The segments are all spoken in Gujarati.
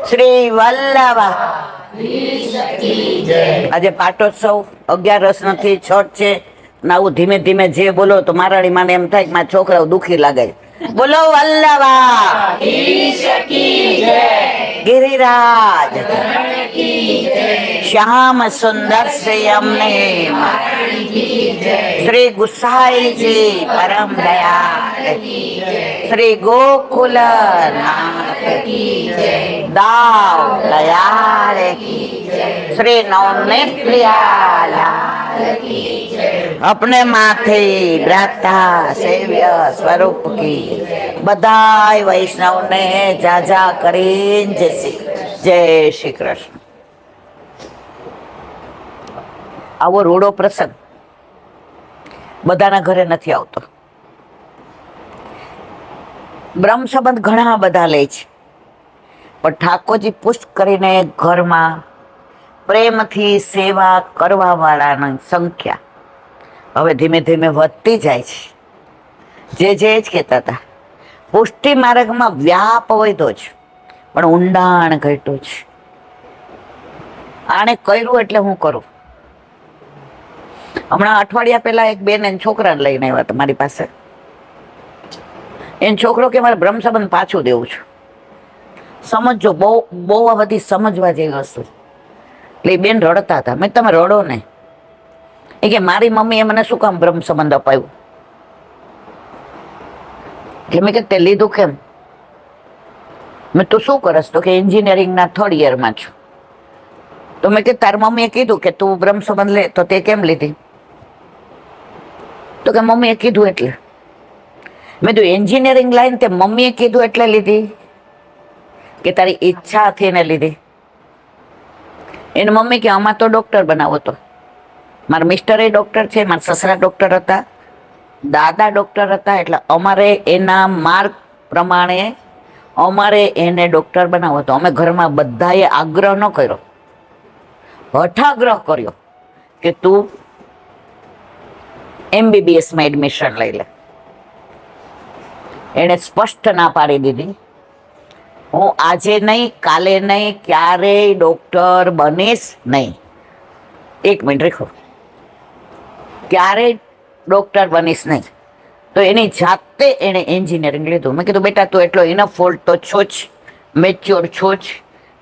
શ્રી વલ્લભા. આજે પાટોત્સવ 11 નથી, છઠ છે. આવું ધીમે ધીમે જે બોલો તો મારાડી માને એમ થાય કે મારા છોકરાઓ દુખી લાગે. બોલો વલ્લભા ગિરિરાજ શ્યામ સુંદર શ્રી અમને શ્રી ગુસાઈજી પરમ દયાળ શ્રી ગોકુલ દાવ દયાળ શ્રી નવનેત્રિયા अपने माथे भ्राता सेव्य स्वरूप की बधाई वैष्णव ने जाजा કરીને જય શ્રી કૃષ્ણ. આવો રૂડો પ્રસંગ બધાના ઘરે નથી આવતો. બ્રહ્મ સંબંધ ઘણા બધા લે છે, પણ ઠાકોરજી પુષ્ટ કરીને ઘરમાં પ્રેમથી સેવા કરવા વાળાની સંખ્યા હવે ધીમે ધીમે વધતી જાય છે. જે જ કહેતા હતા, પુષ્ટિ માર્ગમાં વ્યાપ વધ્યો છે પણ ઊંડાણ ઘટ્યું છે. આને કર્યું એટલે હું કરું. હમણાં અઠવાડિયા પહેલા એક બેન એના છોકરાને લઈને આવ્યા હતા મારી પાસે. એનો છોકરો કે મારે બ્રહ્મ સંબંધ પાછું દેવું છે. સમજો, બહુ બધી સમજવા જેવી વસ્તુ. એટલે એ બેન રડતા હતા. મેં તમે રડો ને, એ કે મારી મમ્મીએ મને શું કામ બ્રહ્મ સંબંધ અપાયું. એટલે મેં કે તે લીધું કેમ? મેં તું શું કરસ? તો કે એન્જિનિયરિંગના 3rd યરમાં છું. તો મેં કે તારી મમ્મીએ કીધું કે તું બ્રહ્મ સંબંધ લે, તો તે કેમ લીધી? તો કે મમ્મીએ કીધું એટલે. મેં કીધું એન્જિનિયરિંગ લાઈન તે મમ્મીએ કીધું એટલે લીધી કે તારી ઈચ્છા હતી એને લીધી? એની મમ્મી કે આમાં તો ડોક્ટર બનાવો. તો મારા મિસ્ટર એ ડોક્ટર છે, મારા સસરા ડોક્ટર હતા, દાદા ડોક્ટર હતા, એટલે અમારે એના માર્ગ પ્રમાણે અમારે એને ડોક્ટર બનાવો. તો અમે ઘરમાં બધાએ આગ્રહ ન કર્યો, હઠાગ્રહ કર્યો કે તું MBBSમાં એડમિશન લઈ લે. એને સ્પષ્ટ ના પાડી દીધી, હું આજે નહીં, કાલે નહીં, ક્યારેય ડોક્ટર બનીશ નહીં. 1 મિનિટ રેખો, ક્યારેય ડોક્ટર બનીશ નહીં. તો એની જાતે એને એન્જિનિયરિંગ લીધું. મેં કીધું બેટા તું એટલો ઇનફ ફોલ્ટ તો છો જ, મેચ્યોર છો જ,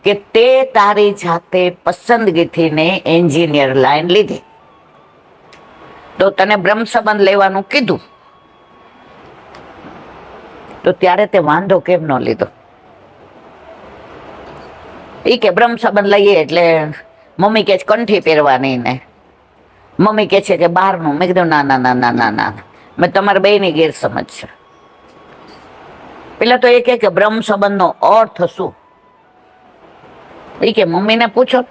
કે તે તારી જાતે પસંદગીથી ને એન્જિનિયર લાઈન લીધી. તો તને બ્રહ્મ સંબંધ લેવાનું કીધું તો ત્યારે તે વાંધો કેમ ન લીધો? એ કે બ્રહ્મ સંબંધ લઈએ એટલે મમ્મી કે કંઠી પહેરવાની ને મમ્મી કે છે કે બહારનું. મેં કીધું ના ના ના ના ના ના, મેં તમારા બેયની ગેરસમજ છે. પેલા તો એ કે બ્રહ્મ સંબંધનો અર્થ શું? એ કે મમ્મીને પૂછો.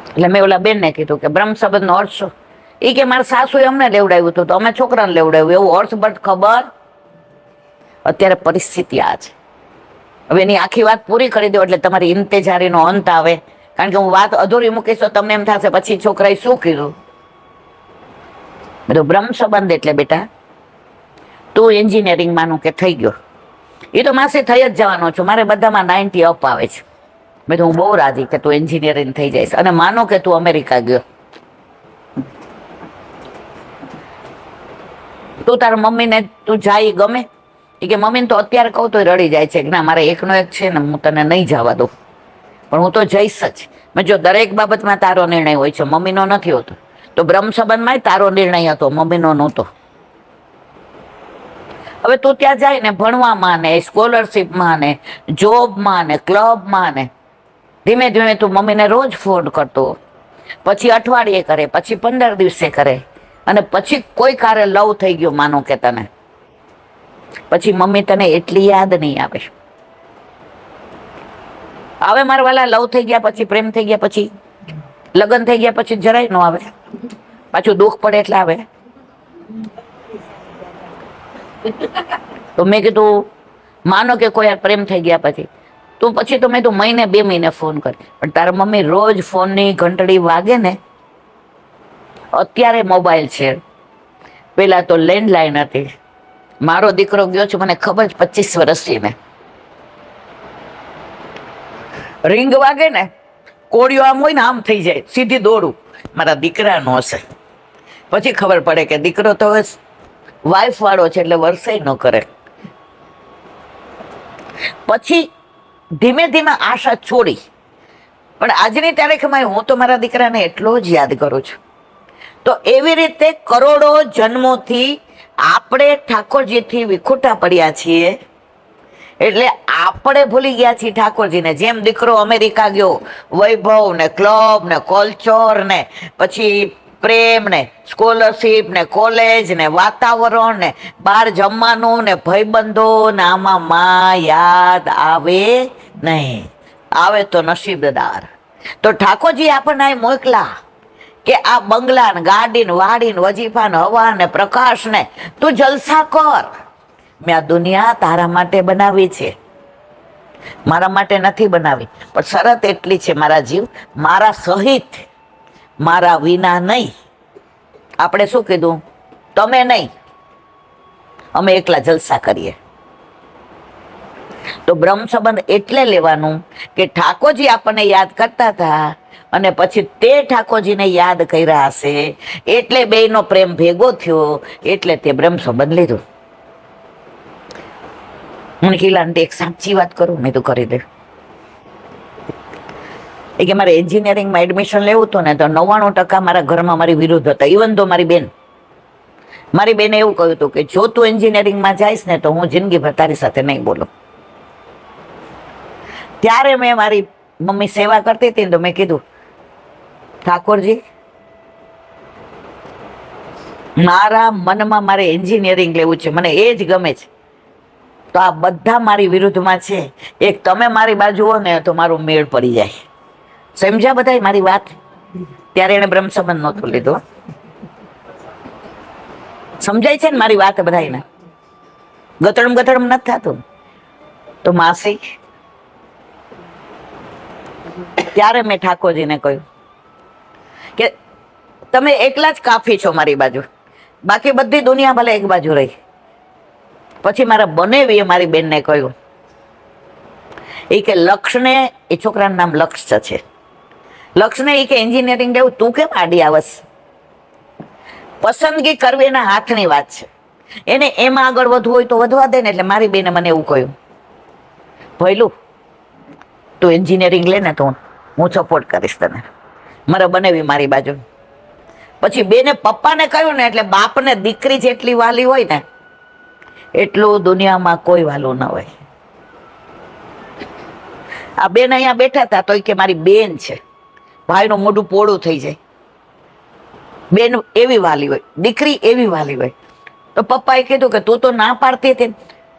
એટલે મેં ઓલા બેનને કીધું કે બ્રહ્મ સંબંધનો અર્થ શું? એ કે મારા સાસુએ અમને લેવડાવ્યું હતું તો અમે છોકરાને લેવડાવ્યું, એવું અર્થ બટ ખબર. અત્યારે પરિસ્થિતિ આ છે. હવે એની આખી વાત પૂરી કરી દો એટલે તમારી ઇંતેજારીનો અંત આવે. કારણ કે હું વાત અધૂરી મૂકીશ તો તમને એમ થશે પછી છોકરાએ શું કીધું. બધું બ્રહ્મ સંબંધ એટલે બેટા તું એન્જિનિયરિંગ માનું કે થઈ ગયો, એ તો માસે થઈ જ જવાનો છું. મારે બધામાં 90 અપ આવે છે. મેં તો હું બહુ રાજી કે તું એન્જિનિયરિંગ થઈ જઈશ અને માનો કે તું અમેરિકા ગયો. તું તારા મમ્મીને તું જાય ગમે? એ કે મમ્મીને તો અત્યારે કહું તો રડી જાય છે કે ના મારે એકનો એક છે ને હું તને નહીં જવા દઉં, પણ હું તો જઈશ જ. મેં જો દરેક બાબતમાં તારો નિર્ણય હોય છે, મમ્મીનો નથી હોતો. તો બ્રહ્મ સંબંધમાં તારો નિર્ણય હતો, મમ્મીનો નહોતો. હવે તું ત્યાં જાય ને ભણવામાં ને સ્કોલરશીપમાં ને જોબમાં ને ક્લબમાં ને ધીમે ધીમે તું મમ્મીને રોજ ફોન કરતો, પછી અઠવાડિયે કરે, પછી 15 દિવસે કરે, અને પછી કોઈ કારે લવ થઈ ગયો માનો કે તને, પછી મમ્મી તને એટલી યાદ નહીં આવે. હવે મારા વાલા લવ થઈ ગયા પછી, પ્રેમ થઈ ગયા પછી, લગ્ન થઈ ગયા પછી જરાય ન આવે. પાછું દુઃખ પડે એટલે આવે. તો મેં કીધું માનો કે કોઈ પ્રેમ થઈ ગયા પછી તું પછી તો મેં તું મહિને 2 મહિને ફોન કર, પણ તારા મમ્મી રોજ ફોનની ઘંટડી વાગે ને. અત્યારે મોબાઈલ છે, પેલા તો લેન્ડલાઈન હતી. મારો દીકરો ગયો છે મને ખબર છે 25 વર્ષથી ને રિંગ વાગે ને, કોળિયો આમ હોય ને આમ થઈ જાય, સીધી દોડું મારા દીકરાનો હશે. પછી ખબર પડે કે દીકરો તો વાઇફ વાળો છે એટલે વર્ષે ન કરે. પછી ધીમે ધીમે આશા છોડી. પણ આજની તારીખમાં હું તો મારા દીકરાને એટલો જ યાદ કરું છું. તો એવી રીતે કરોડો જન્મોથી આપણે ઠાકોરજીથી વિખૂટા પડ્યા છીએ, એટલે આપણે ભૂલી ગયા છીએ ઠાકોરજીને. જેમ દીકરો અમેરિકા ગયો, વૈભવ ને ક્લબ ને કલ્ચર ને પછી પ્રેમ ને સ્કોલરશીપ ને કોલેજ ને વાતાવરણ ને બહાર જમવાનું ને ભાઈબંધો ને, આમાં માં યાદ આવે નહીં. આવે તો નસીબદાર. તો ઠાકોરજી આપણને અહીં મોકલા કે આ બંગલા ને ગાડી ને વાડી ને વજીફા ને હવા ને પ્રકાશ ને તું જલસા કર. મેં આ દુનિયા તારા માટે બનાવી છે, મારા માટે નથી બનાવી. પણ શરત એટલી છે મારા જીવ, મારા સહિત, મારા વિના નહીં. આપણે શું કીધું? તમે નહીં, અમે એકલા જલસા કરીએ. તો બ્રહ્મ સંબંધ એટલે લેવાનું કે ઠાકોરજી આપણને યાદ કરતા હતા અને પછી તે ઠાકોરજીને યાદ કર્યા હશે, એટલે બેયનો પ્રેમ ભેગો થયો, એટલે તે બ્રહ્મ સંબંધ લીધું. હું કિલાને એક સાચી વાત કરું, મેં તો કરી દે. એ કે મારે એન્જિનિયરિંગમાં એડમિશન લેવું હતું ને, તો 99% મારા ઘરમાં મારી વિરુદ્ધ હતા. ઇવન તો મારી બેને એવું કહ્યું હતું કે જો તું એન્જિનિયરિંગમાં જઈશ ને તો હું જિંદગીભર તારી સાથે નહીં બોલું. ત્યારે મેં મારી મમ્મી સેવા કરતી હતી ને, તો મેં કીધું ઠાકોરજી, મારા મનમાં મારે એન્જિનિયરિંગ લેવું છે, મને એ જ ગમે છે. તો આ બધા મારી વિરુદ્ધમાં છે, એક તમે મારી બાજુ હો ને તો મારું મેળ પડી જાય. સમજ્યા બધા મારી વાત? ત્યારે એને બ્રહ્મ સંબંધ નહોતું લીધું. સમજાય છે ને મારી વાત બધાને? ગતડમ ગતડમ નથી થતું. તો માસી, ત્યારે મેં ઠાકોરજીને કહ્યું કે તમે એકલા જ કાફી છો મારી બાજુ, બાકી બધી દુનિયા ભલે એક બાજુ રહી. પછી મારા બનેવીએ મારી બેનને કહ્યું, એ કે લક્ષને, એ છોકરાનું નામ લક્ષ છે, લક્ષને એ કે એન્જિનિયરિંગ લેવું, તું કેમ આડી આવસ? પસંદગી કરવી એના હાથની વાત છે, એને એમાં આગળ વધવું હોય તો વધવા દે ને. એટલે મારી બેને મને એવું કહ્યું, ભયલું તું એન્જિનિયરિંગ લે ને તો હું સપોર્ટ કરીશ તને. મારા બનેવી મારી બાજુ. પછી બેને પપ્પાને કહ્યું ને, એટલે બાપને દીકરી જેટલી વાલી હોય ને એટલું દુનિયામાં કોઈ વાલું ન હોય. આ બેન અહીંયા બેઠા હતા તો કે મારી બેન છે, ભાઈનું મોઢું પોળું થઈ જાય. બેન એવી વાલી હોય, દીકરી એવી વાલી હોય. તો પપ્પાએ કીધું કે તું તો ના પાડતી હતી.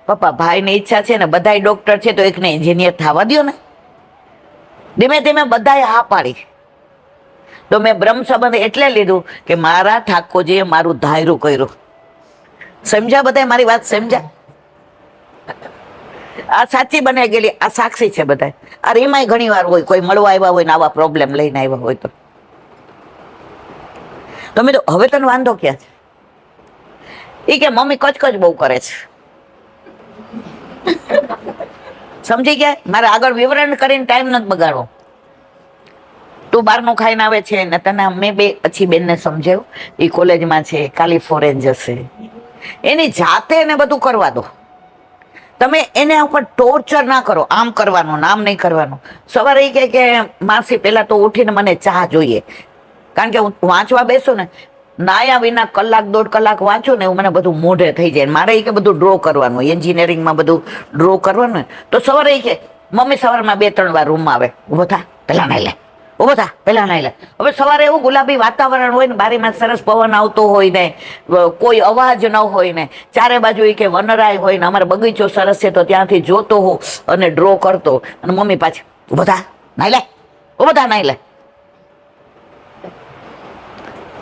પપ્પા, ભાઈની ઈચ્છા છે ને, બધાય ડોક્ટર છે તો એકને એન્જિનિયર થવા દો ને. ધીમે ધીમે બધાએ હા પાડી. તો મેં બ્રહ્મ સંબંધ એટલે લીધું કે મારા ઠાકોરજીએ મારું ધાયરું કર્યું. સમજ્યા બધા મારી વાત? સમજ્યા? આ સાચી બનાવી ગયેલી, આ સાક્ષી છે બધા. આ એમાંય ઘણી વાર હોય, કોઈ મળવા આવ્યા હોય ને આવા પ્રોબ્લેમ લઈને આવ્યા હોય તો તમે તો હવે તને વાંધો ક્યાં છે? એ કે મમ્મી કચકચ બહુ કરે છે. સમજી ગયા? મારે આગળ વિવરણ કરીને ટાઈમ નથી બગાડવો. તું બહારનું ખાઈને આવે છે ને, તને મેં પછી બેનને સમજાવ્યું, એ કોલેજમાં છે, કાલી ફોરેન જશે, એની જાતે એને બધું કરવા દો. તમે એને ઉપર ટોર્ચર ના કરો, આમ કરવાનું આમ નહીં કરવાનું. સવારે એ કે માસી પહેલા તો ઉઠીને મને ચા જોઈએ, કારણ કે હું વાંચવા બેસું ને, નાયા વિના કલાક 1.5 કલાક વાંચું ને, એવું મને બધું મોઢે થઈ જાય. મારે કે બધું ડ્રો કરવાનું, એન્જિનિયરિંગમાં બધું ડ્રો કરવાનું. તો સવારે કે મમ્મી સવારમાં 2-3 વાર રૂમમાં આવે, ઉભો થા પેલા નાઈ લે, ઉભો થા પેલા નાઈ લે. હવે સવારે એવું ગુલાબી વાતાવરણ હોય ને, બારીમાં સરસ પવન આવતો હોય ને, કોઈ અવાજ ન હોય ને, ચારે બાજુ એ કે વનરાય હોય ને, અમારો બગીચો સરસ છે તો ત્યાંથી જોતો હો અને ડ્રો કરતો. અને મમ્મી પાછી ઉભો થા નાઈ લે, ઉભો થા નાઈ લે.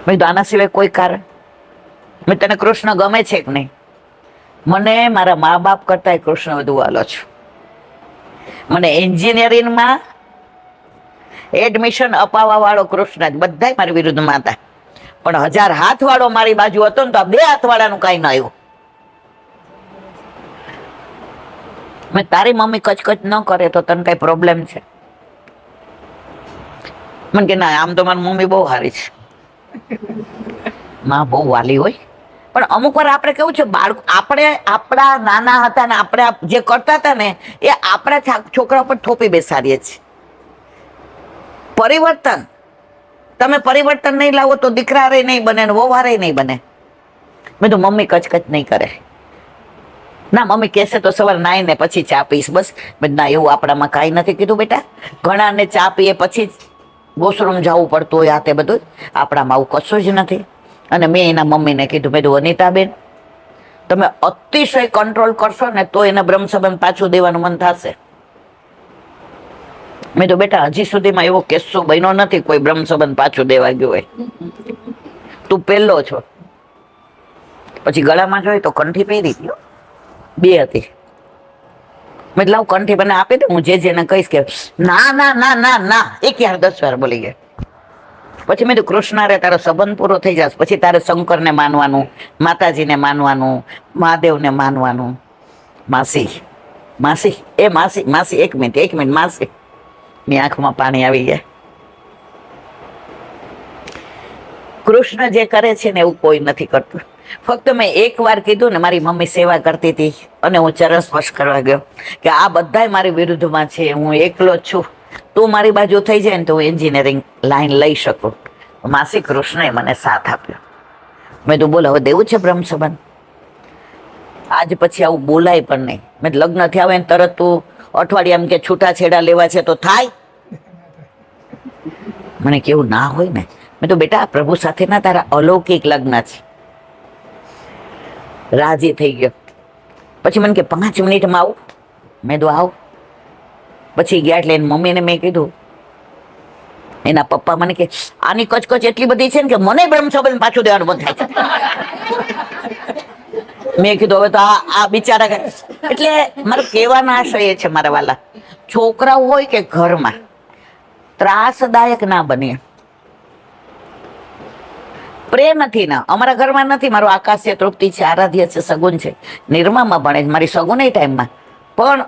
મેં તો આના સિવાય કોઈ કારણ? મેં તને કૃષ્ણ ગમે છે કે નહીં? મને મારા મા બાપ કરતા કૃષ્ણ વધુ વાલો છું. મને એન્જિનિયરિંગમાં એડમિશન અપાવવા વાળો કૃષ્ણ જ. બધા મારી વિરુદ્ધમાં હતા, પણ 1000 હાથ વાળો મારી બાજુ હતો ને, તો આ 2 હાથ વાળાનું કઈ ન આવ્યું. મેં તારી મમ્મી કચકચ ન કરે તો તને કઈ પ્રોબ્લેમ છે? મને કે ના, આમ તો મારી મમ્મી બહુ સારી છે. માં બહુ વાલી હોય, પણ અમુક વાર આપણે કેવું છે, બાળકો આપણે આપણા નાના હતા ને આપણે જે કરતા હતા ને એ આપણા છોકરા પર થોપી બેસાડીએ છીએ. પરિવર્તન, તમે પરિવર્તન નહીં લાવો તો દીકરા રે નહીં બને ને વહુ રે નહીં બને. મેં તો મમ્મી કચકચ નહીં કરે. ના, મમ્મી કહેશે તો સવારે નાઈને પછી ચા પીશ, બસ. ના, એવું આપણામાં કાંઈ નથી. કીધું બેટા, ઘણાને ચા પીએ પછી જ વોશરૂમ જવું પડતું હોય, આ તે બધું. આપણામાં આવું કશું જ નથી. અને મેં એના મમ્મીને કીધું, મેં કીધું અનિતાબેન, તમે અતિશય કંટ્રોલ કરશો ને તો એને બ્રહ્મ સંબંધ પાછું દેવાનું મન થશે. મેં તો બેટા હજી સુધીમાં એવો કિસ્સો બન્યો નથી કોઈ બ્રહ્મ સંબંધ પાછું દેવા ગયો હોય. તું પહેલો છો. પછી ગળામાં જોઈ તો કંઠી પહેરી ગયો, 2 હતી. મેં લાવ કંઠી મને આપી દે, હું જેને કહીશ કે ના ના ના ના ના, 1 10 વાર બોલી ગયા. પછી મેં તો કૃષ્ણ રે તારો સંબંધ પૂરો થઈ જશે, પછી તારે શંકરને માનવાનું, માતાજીને માનવાનું, મહાદેવને માનવાનું. માસી માસી એ માસી માસી 1 મિનિટ માસી, ની આંખમાં પાણી આવી ગયા. કૃષ્ણ જે કરે છે ને એવું કોઈ નથી કરતું. ફક્ત મેં 1 વાર કીધું ને, મારી મમ્મી સેવા કરતી હતી અને હું ચરણ સ્પર્શ કરવા ગયો કે આ બધાય મારી વિરુદ્ધમાં છે, હું એકલો જ છું, તું મારી બાજુ થઈ જાય ને તો હું એન્જિનિયરિંગ લાઈન લઈ શકું. માસી કૃષ્ણએ મને સાથ આપ્યો. મેં તો બોલ, હવે દેવું છે બ્રહ્મ સંબંધ? આજ પછી આવું બોલાય પણ નહીં. મેં લગ્ન થયા હોય ને તરત તું અઠવાડિયામાં કે છૂટાછેડા લેવા છે તો થાય? મને કેવું ના હોય ને. મેં તો બેટા પ્રભુ સાથેના તારા અલૌકિક લગ્ન છે. રાજી થઈ ગયો. પછી મને કે 5 મિનિટમાં આવું. મેં તો આવ. પછી ગયા એટલે એની મમ્મીને મેં કીધું, એના પપ્પા મને કે આની કચકચ એટલી બધી છે ને કે મને બ્રહ્મ સંબંધ પાછું દેવાનું બંધ થાય છે. મેં કીધું હવે તો આ બિચારા, એટલે મારો કહેવાનો આશય એ છે મારા વાલા, છોકરાઓ હોય કે ઘરમાં ત્રાસદાયક ના બને. પ્રેમથી ના. અમારા ઘરમાં નથી. મારો આકાશ છે, તૃપ્તિ છે, આરાધ્ય છે, સગુન છે, નિર્મામાં ભણે છે, મારી સગુન એ ટાઈમમાં. પણ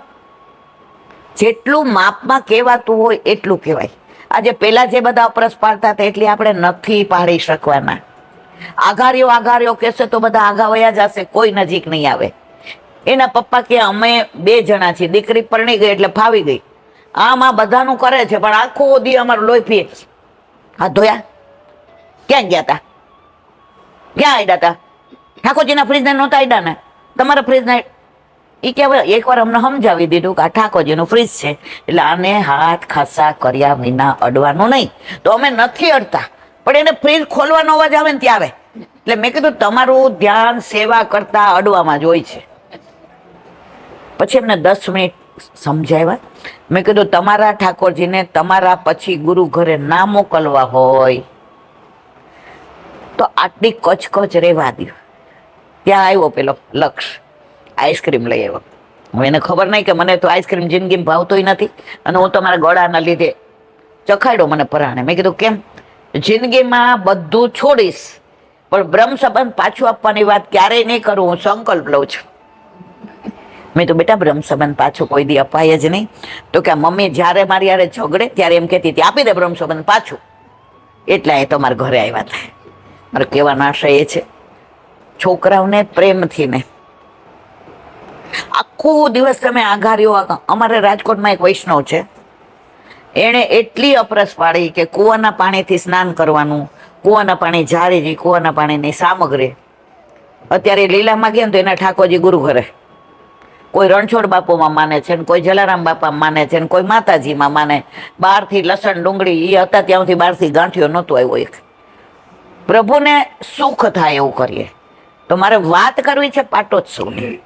જેટલું માપમાં કહેવાતું હોય એટલું કહેવાય. આજે પેલા જે બધા અપરસ પાડતા હતા એટલી આપણે નથી પાડી શકવાના. આઘાર્યો કહેશે તો બધા આગા વયા જશે, કોઈ નજીક નહીં આવે. એના પપ્પા કે અમે 2 જણા છીએ, દીકરી પરણી ગઈ એટલે ફાવી ગઈ. આમાં બધાનું કરે છે પણ આખો દી અમારું લોહી પીએ. હાથ ધોયા? ક્યાં ગયા હતા? ક્યાં આડ્યા હતા? ઠાકોરજીના ફ્રીજને નહોતા આડ્યા ને? તમારા ફ્રીજના એ કહેવાય. એકવાર અમને સમજાવી દીધું કે આ ઠાકોરજીનું ફ્રીજ છે એટલે આને હાથ ખાસા કર્યા વિના અડવાનું નહીં. તો અમે નથી અડતા, પણ એને ફ્રીજ ખોલવાનો અવાજ આવે ને ત્યાં આવે. એટલે મેં કીધું તમારું ધ્યાન સેવા કરતા અડવામાં જ હોય છે. પછી એમને 10 મિનિટ સમજાવ્યા. મેં કીધું તમારા ઠાકોરજીને તમારા પછી ગુરુ ઘરે ના મોકલવા હોય તો આટલી કચકચ રહેવા દો. ત્યાં આવ્યો પેલો લક્ષ, આઈસ્ક્રીમ લઈ આવ્યો. હવે એને ખબર નહીં કે મને તો આઈસ્ક્રીમ જિંદગીમાં ભાવતોય નથી અને હું તમારા ગળાના લીધે ચખાડ્યો મને પરાણે. મેં કીધું કેમ? જિંદગીમાં બધું છોડીશ પણ બ્રહ્મ સંબંધ પાછું આપવાની વાત ક્યારેય નહીં કરું, હું સંકલ્પ લઉં છું. મેં તો બેટા બ્રહ્મ સંબંધ પાછું કોઈ દી અપાય જ નહીં. તો કે મમ્મી જ્યારે મારી યારે ઝઘડે ત્યારે એમ કહેતી હતી આપી દે બ્રહ્મ સંબંધ પાછું. એટલે એ તમારા ઘરે આવ્યા હતા. મારો કહેવાનો આશય એ છે, છોકરાઓને પ્રેમથી ને આખો દિવસ તમે આઘાર્યો. અમારે રાજકોટમાં એક વૈષ્ણવ છે, એણે એટલી અપરસ પાડી કે કૂવાના પાણીથી સ્નાન કરવાનું, કૂવાના પાણી જાળી, કૂવાના પાણીની સામગ્રી. અત્યારે લીલામાં ગયા તો એના ઠાકોરજી ગુરુ ઘરે કોઈ રણછોડ બાપુમાં માને છે, કોઈ જલારામ બાપામાં માને છે, કોઈ માતાજીમાં માને. બહારથી લસણ ડુંગળી એ હતા ત્યાંથી બહારથી ગાંઠિયો નહોતો આવ્યો એક. પ્રભુને સુખ થાય એવું કરીએ. તો મારે વાત કરવી છે પાટોત્સવની,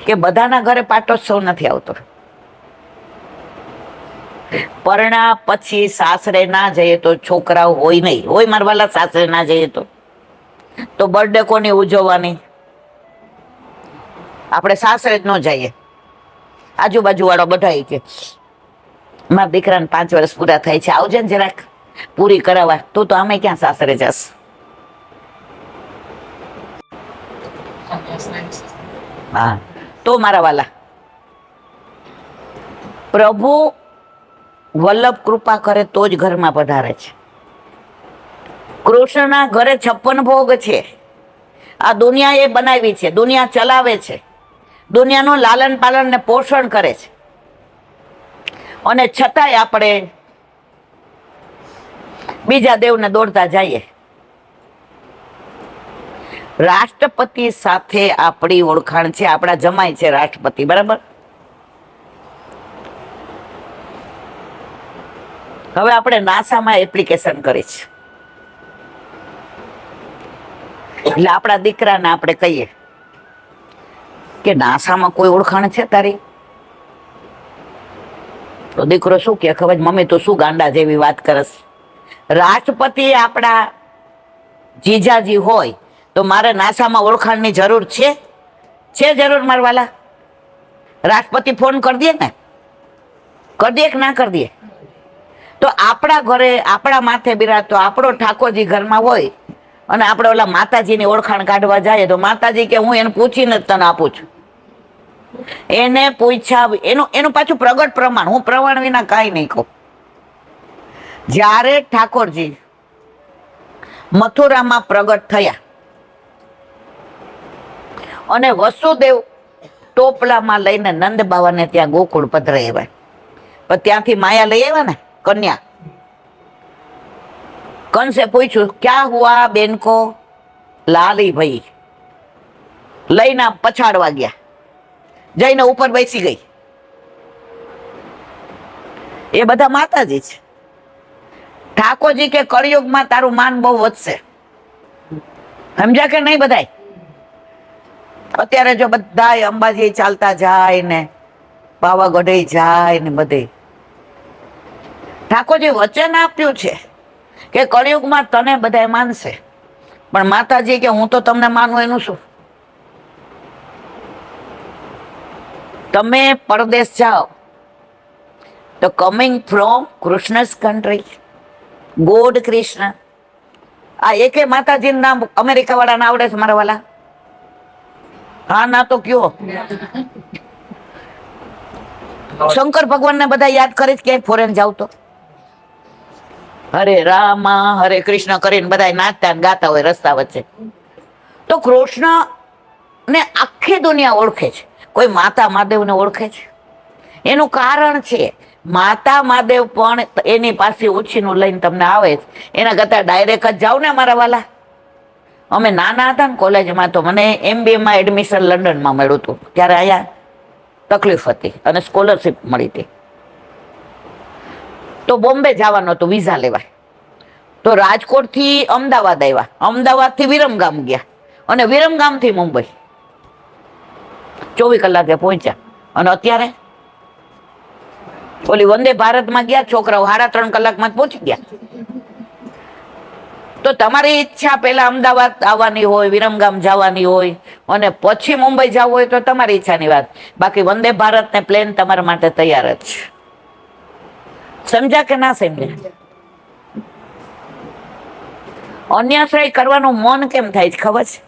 કે બધાના ઘરે પાટોત્સવ નથી આવતો. પરણા પછી સાસરે ના જઈએ તો છોકરાઓ હોય નહીં હોય. મારા વાલા સાસરે ના જઈએ તો બર્થડે કોની ઉજવવાની? આપણે સાસરે જ ન જઈએ. આજુબાજુ વાળો બધા કે મારા દીકરાને 5 વર્ષ પૂરા થાય છે, આવજે ને જરાક પૂરી કરાવવા. તો અમે ક્યાં સાસરે જશ? હા, તો મારા વાલા પ્રભુ વલ્લભ કૃપા કરે તો જ ઘરમાં પધારે છે. કૃષ્ણના ઘરે 56 ભોગ છે. આ દુનિયા એ બનાવી છે, દુનિયા ચલાવે છે, દુનિયાનું લાલન પાલન ને પોષણ કરે છે, અને છતાંય આપણે બીજા દેવને દોડતા જઈએ. રાષ્ટ્રપતિ સાથે આપણી ઓળખાણ છે, આપણા જમાય છે રાષ્ટ્રપતિ, બરાબર. હવે આપણે નાસામાં એપ્લિકેશન કરી છે, એટલે આપણા દીકરાને આપણે કહીએ કે નાસામાં કોઈ ઓળખાણ છે તારી? તો દીકરો શું કે ખબર, મમ્મી તો શું ગાંડા જેવી વાત કરસ. રાષ્ટ્રપતિ આપણા જીજાજી હોય તો મારે નાસામાં ઓળખાણની જરૂર છે? જરૂર મારવાલા? રાષ્ટ્રપતિ ફોન કરી દે ને, કરી દે કે ના કરી દે? તો આપણા ઘરે આપણા માથે બિરાજતો આપણો ઠાકોરજી ઘરમાં હોય અને આપણે ઓલા માતાજીની ઓળખાણ કાઢવા જાય તો માતાજી કે હું એને પૂછીને જ તને આપું છું. એને પૂછ્યા એનું પાછું પ્રગટ પ્રમાણ, હું પ્રમાણ વિના કાંઈ નહીં કહું. જ્યારે ઠાકોરજી મથુરામાં પ્રગટ થયા અને વસુદેવ ટોપલામાં લઈને નંદ બાવાને ત્યાં ગોકુળ પધરાવ્યા, પણ ત્યાંથી માયા લઈ આવ્યા ને કન્યા. કંસે પૂછ્યું ક્યાં હુઆ બેન કો? લાલી ભાઈ લઈને પછાડવા ગયા, જઈને ઉપર બેસી ગઈ. એ બધા માતાજી છે. ઠાકોરજી કે કળિયુગમાં તારું માન બહુ વધશે. સમજ્યા કે નહીં બધાય? અત્યારે જો બધા અંબાજી ચાલતા જાય ને પાવાગઢે જાય ને બધે, ઠાકોરજી વચન આપ્યું છે કે કળિયુગમાં તને બધા માનશે, પણ માતાજી કે હું તો તમને માનું એનું શું? તમે પરદેશ જાઓ તો coming from Krishna's country, god Krishna. આ એકે માતાજીનું નામ અમેરિકા વાળાને આવડે છે મારા વાલા? હા ના તો કયો? શંકર ભગવાન ને બધા યાદ કરી ક્યાંય ફોરેન જાવ તો હરે રામ હરે કૃષ્ણ કરીને બધા નાચતા ગાતા હોય રસ્તા વચ્ચે. તો કૃષ્ણ ને આખી દુનિયા ઓળખે છે, કોઈ માતા મહાદેવને ઓળખે છે? એનું કારણ છે માતા મહાદેવ પણ એની પાસે ઉછીનું લઈને તમને આવે છે. એના કરતા ડાયરેક્ટ જ જાવ ને મારા વાલા. અમે નાના હતા ને કોલેજમાં તો મને MBA માં એડમિશન લંડનમાં મળ્યું હતું, ત્યારે અહીંયા તકલીફ હતી અને સ્કોલરશીપ મળી હતી. તો બોમ્બે જવાનું હતું વિઝા લેવા, તો રાજકોટ થી અમદાવાદ આવ્યા, અમદાવાદ થી વિરમગામ ગયા અને વિરમગામ થી મુંબઈ 24 કલાકે પહોંચ્યા. અને અત્યારે ઓલી વંદે ભારતમાં ગયા છોકરાઓ 3.5 કલાકમાં જ પહોંચી ગયા. તો તમારી ઈચ્છા પેલા અમદાવાદ આવવાની હોય, વિરમગામ જવાની હોય અને પછી મુંબઈ જવું હોય તો તમારી ઈચ્છાની વાત. બાકી વંદે ભારત ને પ્લેન તમારા માટે તૈયાર જ છે. સમજ્યા કે ના સમજ્યા? અન્યાશ્રય કરવાનું મન કેમ થાય છે ખબર છે?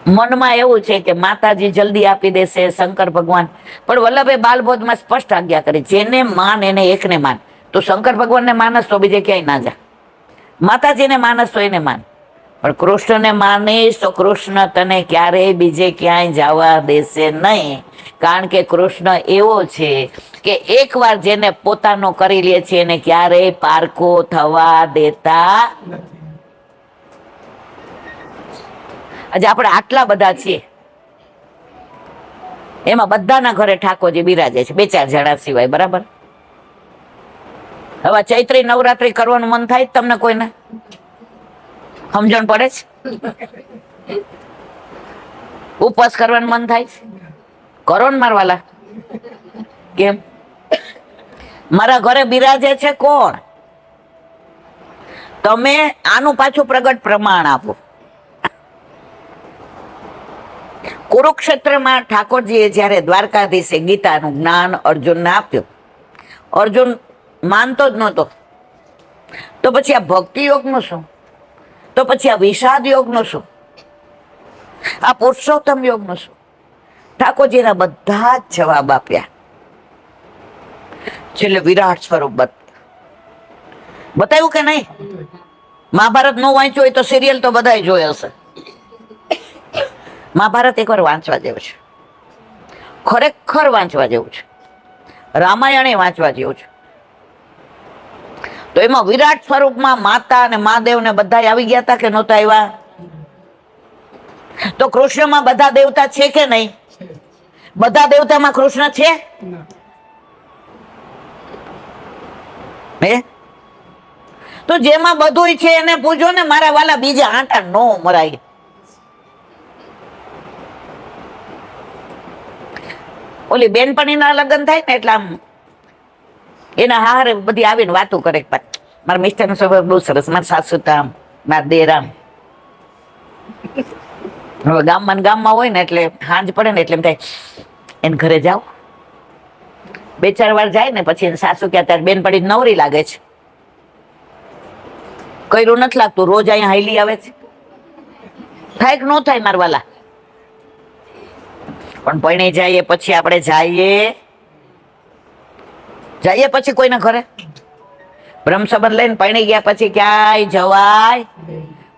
મનમાં એવું છે કે માતાજી જલ્દી આપી દેશે, શંકર ભગવાન. પણ વલ્લભે બાલબોધમાં સ્પષ્ટ આજ્ઞા કરી, જેને માન એને એકને માન. તો શંકર ભગવાનને માનસ તો બીજે ક્યાંય ના જા, માતાજીને માનસ તો એને માન, પણ કૃષ્ણને માનીશ તો કૃષ્ણ તને ક્યારેય બીજે ક્યાંય જવા દેશે નહીં. કારણ કે કૃષ્ણ એવો છે કે એકવાર જેને પોતાનો કરી લે છે એને ક્યારેય પારકો થવા દેતા. આજે આપણે આટલા બધા છીએ, એમાં બધાના ઘરે ઠાકોરજી બિરાજે છે, 2-4 જણા સિવાય, બરાબર? હવે ચૈત્રી નવરાત્રી કરવાનું મન થાય તમને કોઈને? સમજણ પડે છે? ઉપવાસ કરવાનું મન થાય છે? કરો ને મારવાલા. કેમ? મારા ઘરે બિરાજે છે કોણ? તમે આનું પાછું પ્રગટ પ્રમાણ આપો. કુરુક્ષેત્રમાં ઠાકોરજીએ જયારે દ્વારકાધીશે ગીતાનું જ્ઞાન અર્જુનને આપ્યું, અર્જુન માનતો જ નહોતો. તો પછી આ ભક્તિ યોગનું શું? તો પછી આ વિષાદ યોગનું શું? આ પુરુષોત્તમ યોગનું શું? ઠાકોરજીના બધા જ જવાબ આપ્યા. છેલ્લે વિરાટ સ્વરૂપ બતાવ્યું કે નહીં? મહાભારત નો વાંચ્યું હોય તો સિરિયલ તો બધાય જોઈ હશે. મહાભારત એકવાર વાંચવા જેવું છે, ખરેખર વાંચવા જેવું છે. રામાયણ વાંચવા જેવું છે. તો એમાં વિરાટ સ્વરૂપમાં માતા અને મહાદેવ ને બધા આવી ગયા હતા કે નહોતા આવ્યા? તો કૃષ્ણમાં બધા દેવતા છે કે નહીં? બધા દેવતામાં કૃષ્ણ છે? હે? તો જેમાં બધું છે એને પૂછો ને મારા વાલા, બીજા આંટા નો મરાય. ઓલી બેનપણીના લગ્ન થાય ને એટલે આમ એના હારે બધી આવીને વાતો કરે. મારા મિસ્ટરનો સ્વભાવ બહુ સરસ, મારા સાસુ તામ, મારા દેરામ. હવે ગામમાં હોય ને એટલે સાંજ પડે ને એટલે એમ થાય એને ઘરે જાઓ. 2-4 વાર જાય ને પછી એને સાસુ કે અત્યારે બેનપણી નવરી લાગે છે, કર્યું નથી લાગતું, રોજ અહીંયા હાઈલી આવે છે. થાય કે ન થાય મારા વાલા? પણ પરણી જઈએ પછી આપણે જઈએ પછી કોઈના ઘરે બ્રહ્મ સંબંધ લઈને પરણી ગયા પછી ક્યાંય જવાય?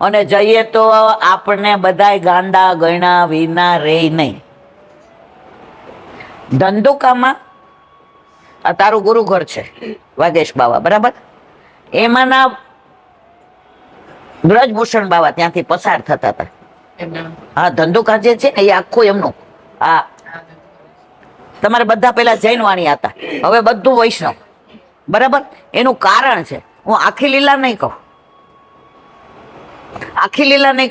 અને જઈએ તો આપણે બધાય ગાંડા ગયણા વિના રે નહીં. ધંધુકામાં આ તારું ગુરુ ઘર છે વાગેશ બાવા, બરાબર? એમાંના બ્રજભૂષણ બાવા ત્યાંથી પસાર થતા હતા. હા, ધંધુકા જે છે ને એ આખું એમનું. હા, તમારે બધા પેલા જૈન વાણી હતા, હવે બધું વૈષ્ણવ, બરાબર? એનું કારણ છે, હું આખી લીલા નહીં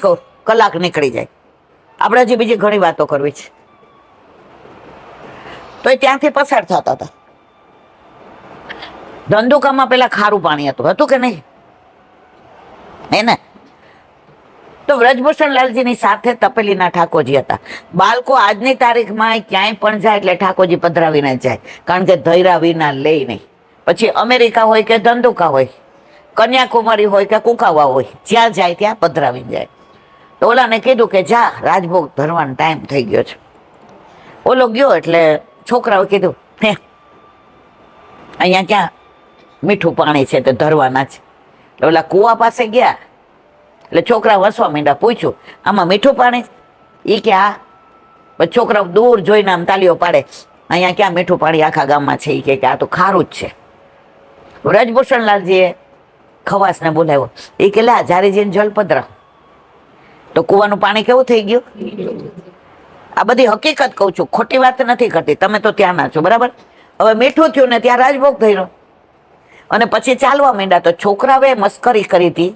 કહું, કલાક નીકળી જાય. આપણે હજી બીજી ઘણી વાતો કરવી છે. તો એ ત્યાંથી પસાર થતા હતા. ધંધુકામાં પેલા ખારું પાણી હતું કે નહીં? એને તો વ્રજભૂષણ લાલજીની સાથે તપેલીના ઠાકોરજી હતા. બાળકો આજની તારીખમાં ક્યાંય પણ જાય એટલે ઠાકોરજી પધરાવીને જાય, કારણ કે ધૈર્યા વિના લે નહીં. પછી અમેરિકા હોય કે ધંધુકા હોય, કન્યાકુમારી હોય કે કુકાવા હોય, જ્યાં જાય ત્યાં પધરાવીને જાય. તો ઓલાને કીધું કે જા, રાજભોગ ધરવાનો ટાઈમ થઈ ગયો છે. ઓલો ગયો એટલે છોકરાઓ કીધું હે અહીંયા ક્યાં મીઠું પાણી છે તે ધરવાના છે. ઓલા કુવા પાસે ગયા એટલે છોકરા વસવા માંડ્યા. પૂછ્યું આમાં મીઠું પાણી? એ કે હા. પછી છોકરા દૂર જોઈને આમ તાલીઓ પાડે, અહીંયા ક્યાં મીઠું પાણી આખા ગામમાં છે? એ કે આ તો ખારું જ છે. વ્રજભૂષણલાલજીએ ખવાસને બોલાવ્યો. એ કે લા જારીજીને જલ પધરાવ. તો કુવાનું પાણી કેવું થઈ ગયું? આ બધી હકીકત કહું છું, ખોટી વાત નથી કરતી. તમે તો ત્યાંના છો, બરાબર? હવે મીઠું થયું ને ત્યાં રાજભોગ થયો અને પછી ચાલવા માંડ્યા. તો છોકરાએ મસ્કરી કરી હતી.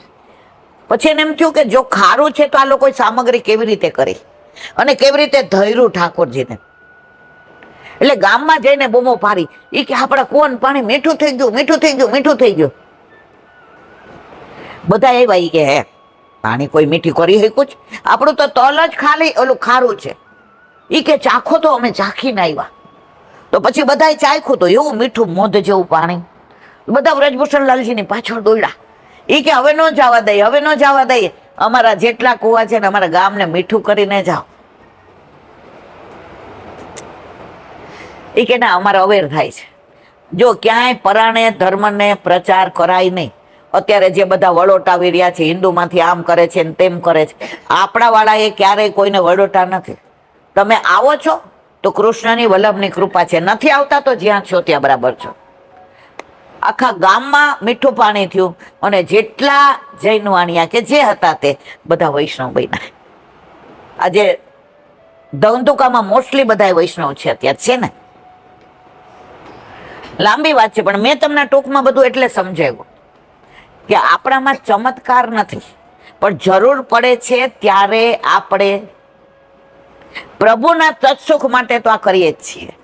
પછી એને એમ થયું કે જો ખારું છે તો આ લોકો સામગ્રી કેવી રીતે કરી અને કેવી રીતે ધૈર્યું ઠાકોરજીને. એટલે ગામમાં જઈને બૂમો પાડી, એ કે આપણા કુવાનું પાણી મીઠું થઈ ગયું. બધા એવા ઈ કે હે પાણી કોઈ મીઠી કરી શક્યું છે? આપણું તો તલ જ ખાલી ઓલું ખારું છે. એ કે ચાખો તો અમે ચાખીને આવ્યા. તો પછી બધાએ ચાખ્યું તો એવું મીઠું મોઢ જેવું પાણી. બધા વ્રજભૂષણલાલજીની પાછળ દોડ્યા. એ કે હવે ન જવા દઈએ, અમારા જેટલા કુવા છે ને અમારા ગામને મીઠું કરીને જાઓ. એ કે ના, અમારે અવેર થાય છે. જો ક્યાંય પરાણે ધર્મને પ્રચાર કરાય નહીં. અત્યારે જે બધા વડોટા આવી રહ્યા છે, હિન્દુમાંથી આમ કરે છે ને તેમ કરે છે, આપણા વાળાએ ક્યારેય કોઈને વડોટા નથી. તમે આવો છો તો કૃષ્ણની વલ્લભની કૃપા છે, નથી આવતા તો જ્યાં છો ત્યાં બરાબર છો. આખા ગામમાં મીઠું પાણી થયું અને જેટલા જૈન વાણિયા કે જે હતા તે બધા વૈષ્ણવ બન્યા. આજે ધંધુકામાં મોસ્ટલી બધા વૈષ્ણવ છે અત્યારે, છે ને? લાંબી વાત છે પણ મેં તમને ટૂંકમાં બધું એટલે સમજાવ્યું કે આપણામાં ચમત્કાર નથી, પણ જરૂર પડે છે ત્યારે આપણે પ્રભુના તત્સુખ માટે તો આ કરીએ જ છીએ.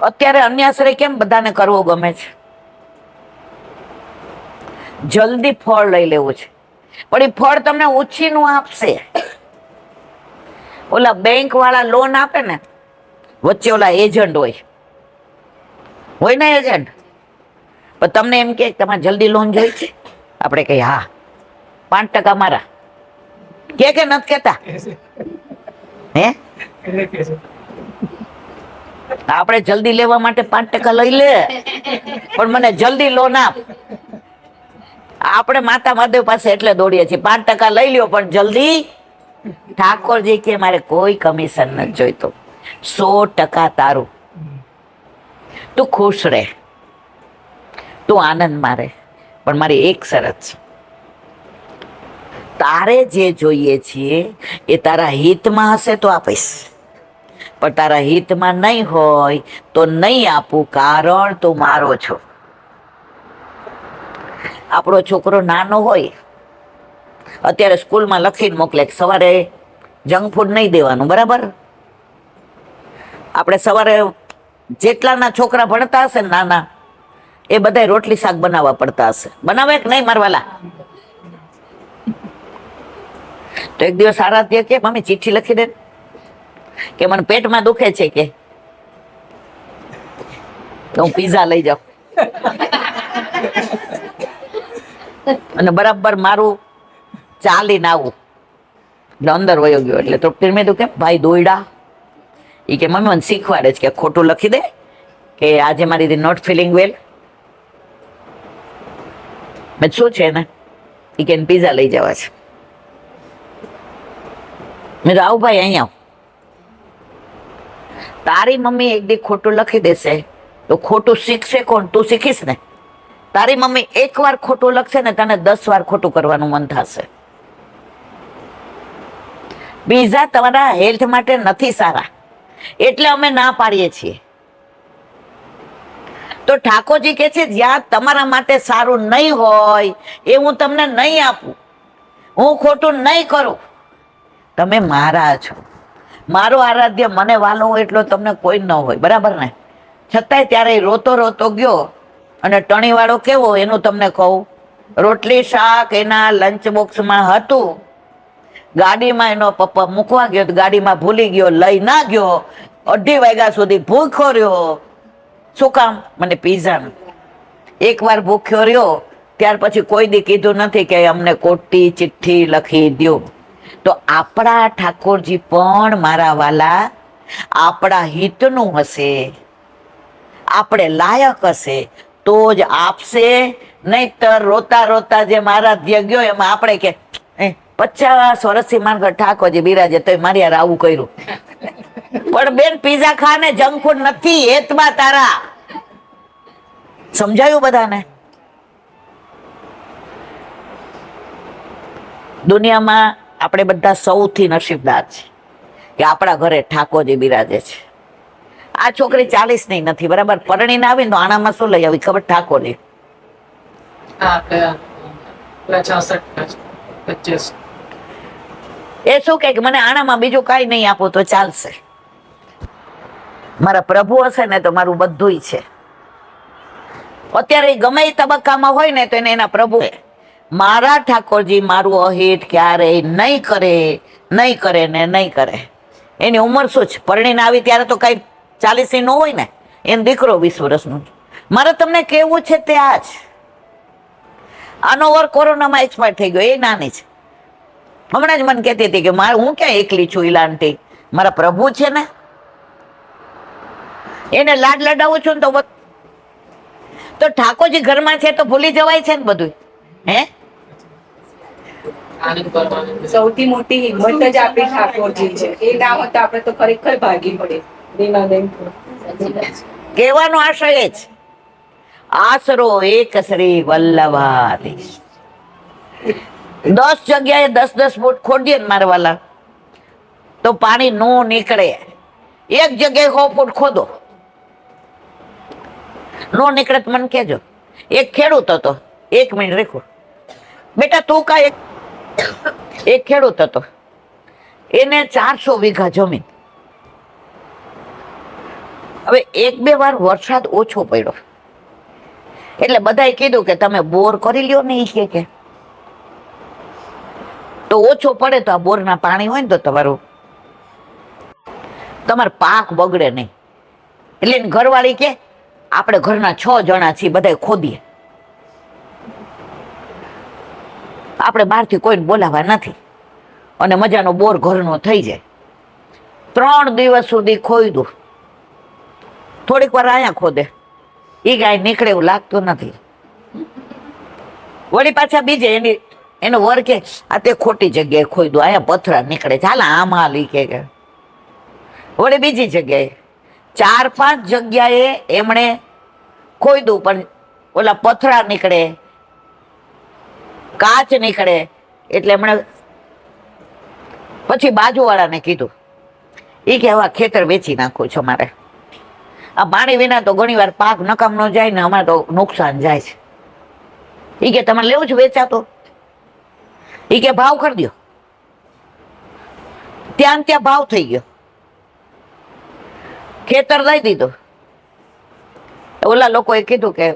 અત્યારે અન્યાશ્રય કેમ બધાને કરવો ગમે છે? જલ્દી ફળ લઈ લેવું છે, પણ એ ફળ તમને ઉછીનું આપશે. ઓલા બેંક વાળા લોન આપે ને, વચ્ચે ઓલા એજન્ટ હોય ને એજન્ટ, પણ તમને એમ કે તમારે જલ્દી લોન જોઈ છે? આપણે કહીએ હા, 5% મારા. કે નથી કેતા? હે આપણે જલ્દી લેવા માટે 5% લઈ લે, પણ મને જલ્દી લોન આપ. આપણે માતા મહાદેવ પાસે એટલે દોડીએ છીએ, 5% લઈ લ્યો પણ જલ્દી. ઠાકોરજી કે મારે કોઈ કમિશન નથી જોઈતું, 100% તારું. તું ખુશ રહે, તું આનંદ મારે, પણ મારી એક શરત છે, તારે જે જોઈએ છીએ એ તારા હિતમાં હશે તો આપીશ, પણ તારા હિતમાં નહીં હોય તો નહીં આપું, કારણ તું મારો છો. આપણો છોકરો નાનો હોય અત્યારે સ્કૂલમાં લખીને મોકલે સવારે જંક ફૂડ નહીં દેવાનું, બરાબર? આપણે સવારે જેટલાના છોકરા ભણતા હશે ને નાના, એ બધા રોટલી શાક બનાવવા પડતા હશે. બનાવે કે નહીં મારવાલા? તો એક દિવસ આરાધ્ય કે મમ્મી ચિઠ્ઠી લખી દે કે મને પેટમાં દુખે છે કે હું પીઝા લઈ જાઉં. અને બરાબર મારું ચાલીને આવું એટલે અંદર વયો ગયો. એટલે તૃપ્તિ મેં તું કેમ ભાઈ દોયડા? એ કે મમ્મી મને શીખવાડે છે કે ખોટું લખી દે કે આજે મારી નોટ ફિલિંગ વેલ. મેં શું છે ને? એ કે પીઝા લઈ જવા છે. મેં તો આવું ભાઈ અહીં આવ. તારી મમ્મી એક દી ખોટું લખી દેશે તો ખોટું શીખશે કોણ? તું શીખીશ ને. તારી મમ્મી એક વાર ખોટું લખશે ને તને 10 વાર ખોટું કરવાનું મન થશે. પીઝા તમારા હેલ્થ માટે નથી સારા, એટલે અમે ના પાડીએ છીએ. તો ઠાકોરજી કે છે જ્યાં તમારા માટે સારું નહીં હોય એ હું તમને નહીં આપું, હું ખોટું નહીં કરું. તમે મારા છો, મારો આરાધ્ય, મને વાલો હોય એટલો તમને કોઈ ન હોય, બરાબર ને? છતાંય ત્યારે રોતો રોતો ગયો. અને ટણીવાળો કેવો એનું તમને કહું, રોટલી શાક એના લંચ બોક્સમાં હતું, ગાડીમાં એનો પપ્પા મૂકવા ગયો, ગાડીમાં ભૂલી ગયો, લઈ ના ગયો, 2:30 વાગ્યા સુધી ભૂખ્યો રહ્યો. શું કામ? મને પીઝાનું. એકવાર ભૂખ્યો રહ્યો ત્યાર પછી કોઈ દી કીધું નથી કે અમને ખોટી ચિઠ્ઠી લખી દો. તો આપણા ઠાકોરજી પણ મારા વાલા આપણા હિતનું હશે, આપણે લાયક હશે તો જ આપશે. નહીતર રોતા રોતા જે મારા ગયો એમાં આપણે કે 50 વર્ષથી માનકર ઠાકોરજી બિરાજે તો મારી યાર આવું કર્યું. પણ બેન પીઝા ખાને જંક ફૂડ નથી હેતમાં તારા. સમજાયું બધાને? દુનિયામાં આપણે બધા સૌથી નસીબદાર છે કે આપણા ઘરે ઠાકોરજી બિરાજે છે. આ છોકરી 40 ની નથી, બરાબર? પરણીને આવી તો આણામાં શું લઈ આવી ખબર? ઠાકોરજી. એ શું કે મને આણામાં બીજું કઈ નહીં આપો તો ચાલશે, મારા પ્રભુ હશે ને તો મારું બધું છે. અત્યારે ગમે એ તબક્કામાં હોય ને તો એને એના પ્રભુ, મારા ઠાકોરજી મારું અહિત ક્યારેય નહીં કરે, નહીં કરે ને નહીં કરે. એની ઉંમર શું છે? પરણીને આવી ત્યારે તો કઈ 40 નો હોય ને, એનો દીકરો 20 વર્ષનો. મારે તમને કેવું છે તે આ જ. આનો વર કોરોનામાં એક્સપાયર થઈ ગયો, એ નાની છે. હમણાં જ મને કહેતી હતી કે હું ક્યાં એકલી છું, ઈલાંટી મારા પ્રભુ છે ને, એને લાડ લડાવું છું ને તો ઠાકોરજી ઘરમાં છે તો ભૂલી જવાય છે ને બધું. હે, સૌથી મોટી હિંમત જ આપણી ઠાકોરજી છે. એ ના હોત આપણે તો ખરેખર ભાગી પડે. કહેવાનો આશય જ આશરો એક શ્રી વલ્લભાધીશ. 10 જગ્યાએ 10 ફૂટ ખોદીએ ને મારવાલા તો પાણી નો નીકળે. એક જગ્યાએ 100 ફૂટ ખોદો નો નીકળે તો મને કહેજો. એક ખેડૂત હતો, 1 મિનિટ રેખો બેટા, તું કા એક ખેડૂત હતો, એને 400 વીઘા જમીન. હવે 1-2 વાર વરસાદ ઓછો પડ્યો એટલે બધાએ કીધું કે તમે બોર કરી લ્યો ને. એ કે તો ઓછો પડે તો આ બોરના પાણી હોય ને તો તમારો પાક બગડે નહીં. એટલે ઘરવાળી કે આપણે ઘરના 6 જણા છીએ, બધા ખોદીએ, આપણે બહારથી કોઈને બોલાવા નથી અને મજાનો બોર ઘરનો થઈ જાય. 3 દિવસ સુધી ખોદ્યું, થોડીક વાર અહીંયા ખોદે, એ કાંઈ નીકળે એવું લાગતું નથી. વળી પાછા બીજે એનો વર કે આ તે ખોટી જગ્યાએ ખોદ્યું, અહીંયા પથરા નીકળે, ચાલ આમ હાલ ઈ કે. વળી બીજી જગ્યાએ 4-5 જગ્યાએ એમણે ખોદ્યું, પણ ઓલા પથરા નીકળે, કાચ નીકળે. એટલે એમણે પછી બાજુવાળાને કીધું, એ કે હવે ખેતર વેચી નાખું છો મારે, આ પાણી વિના તો ઘણી વાર પાક નકામ ન જાય ને અમારે તો નુકસાન જાય છે. એ કે તમારે લેવું જ વેચાતો? એ કે ભાવ કરી દો. ત્યાં ભાવ થઈ ગયો, ખેતર દઈ દીધું. ઓલા લોકોએ કીધું કે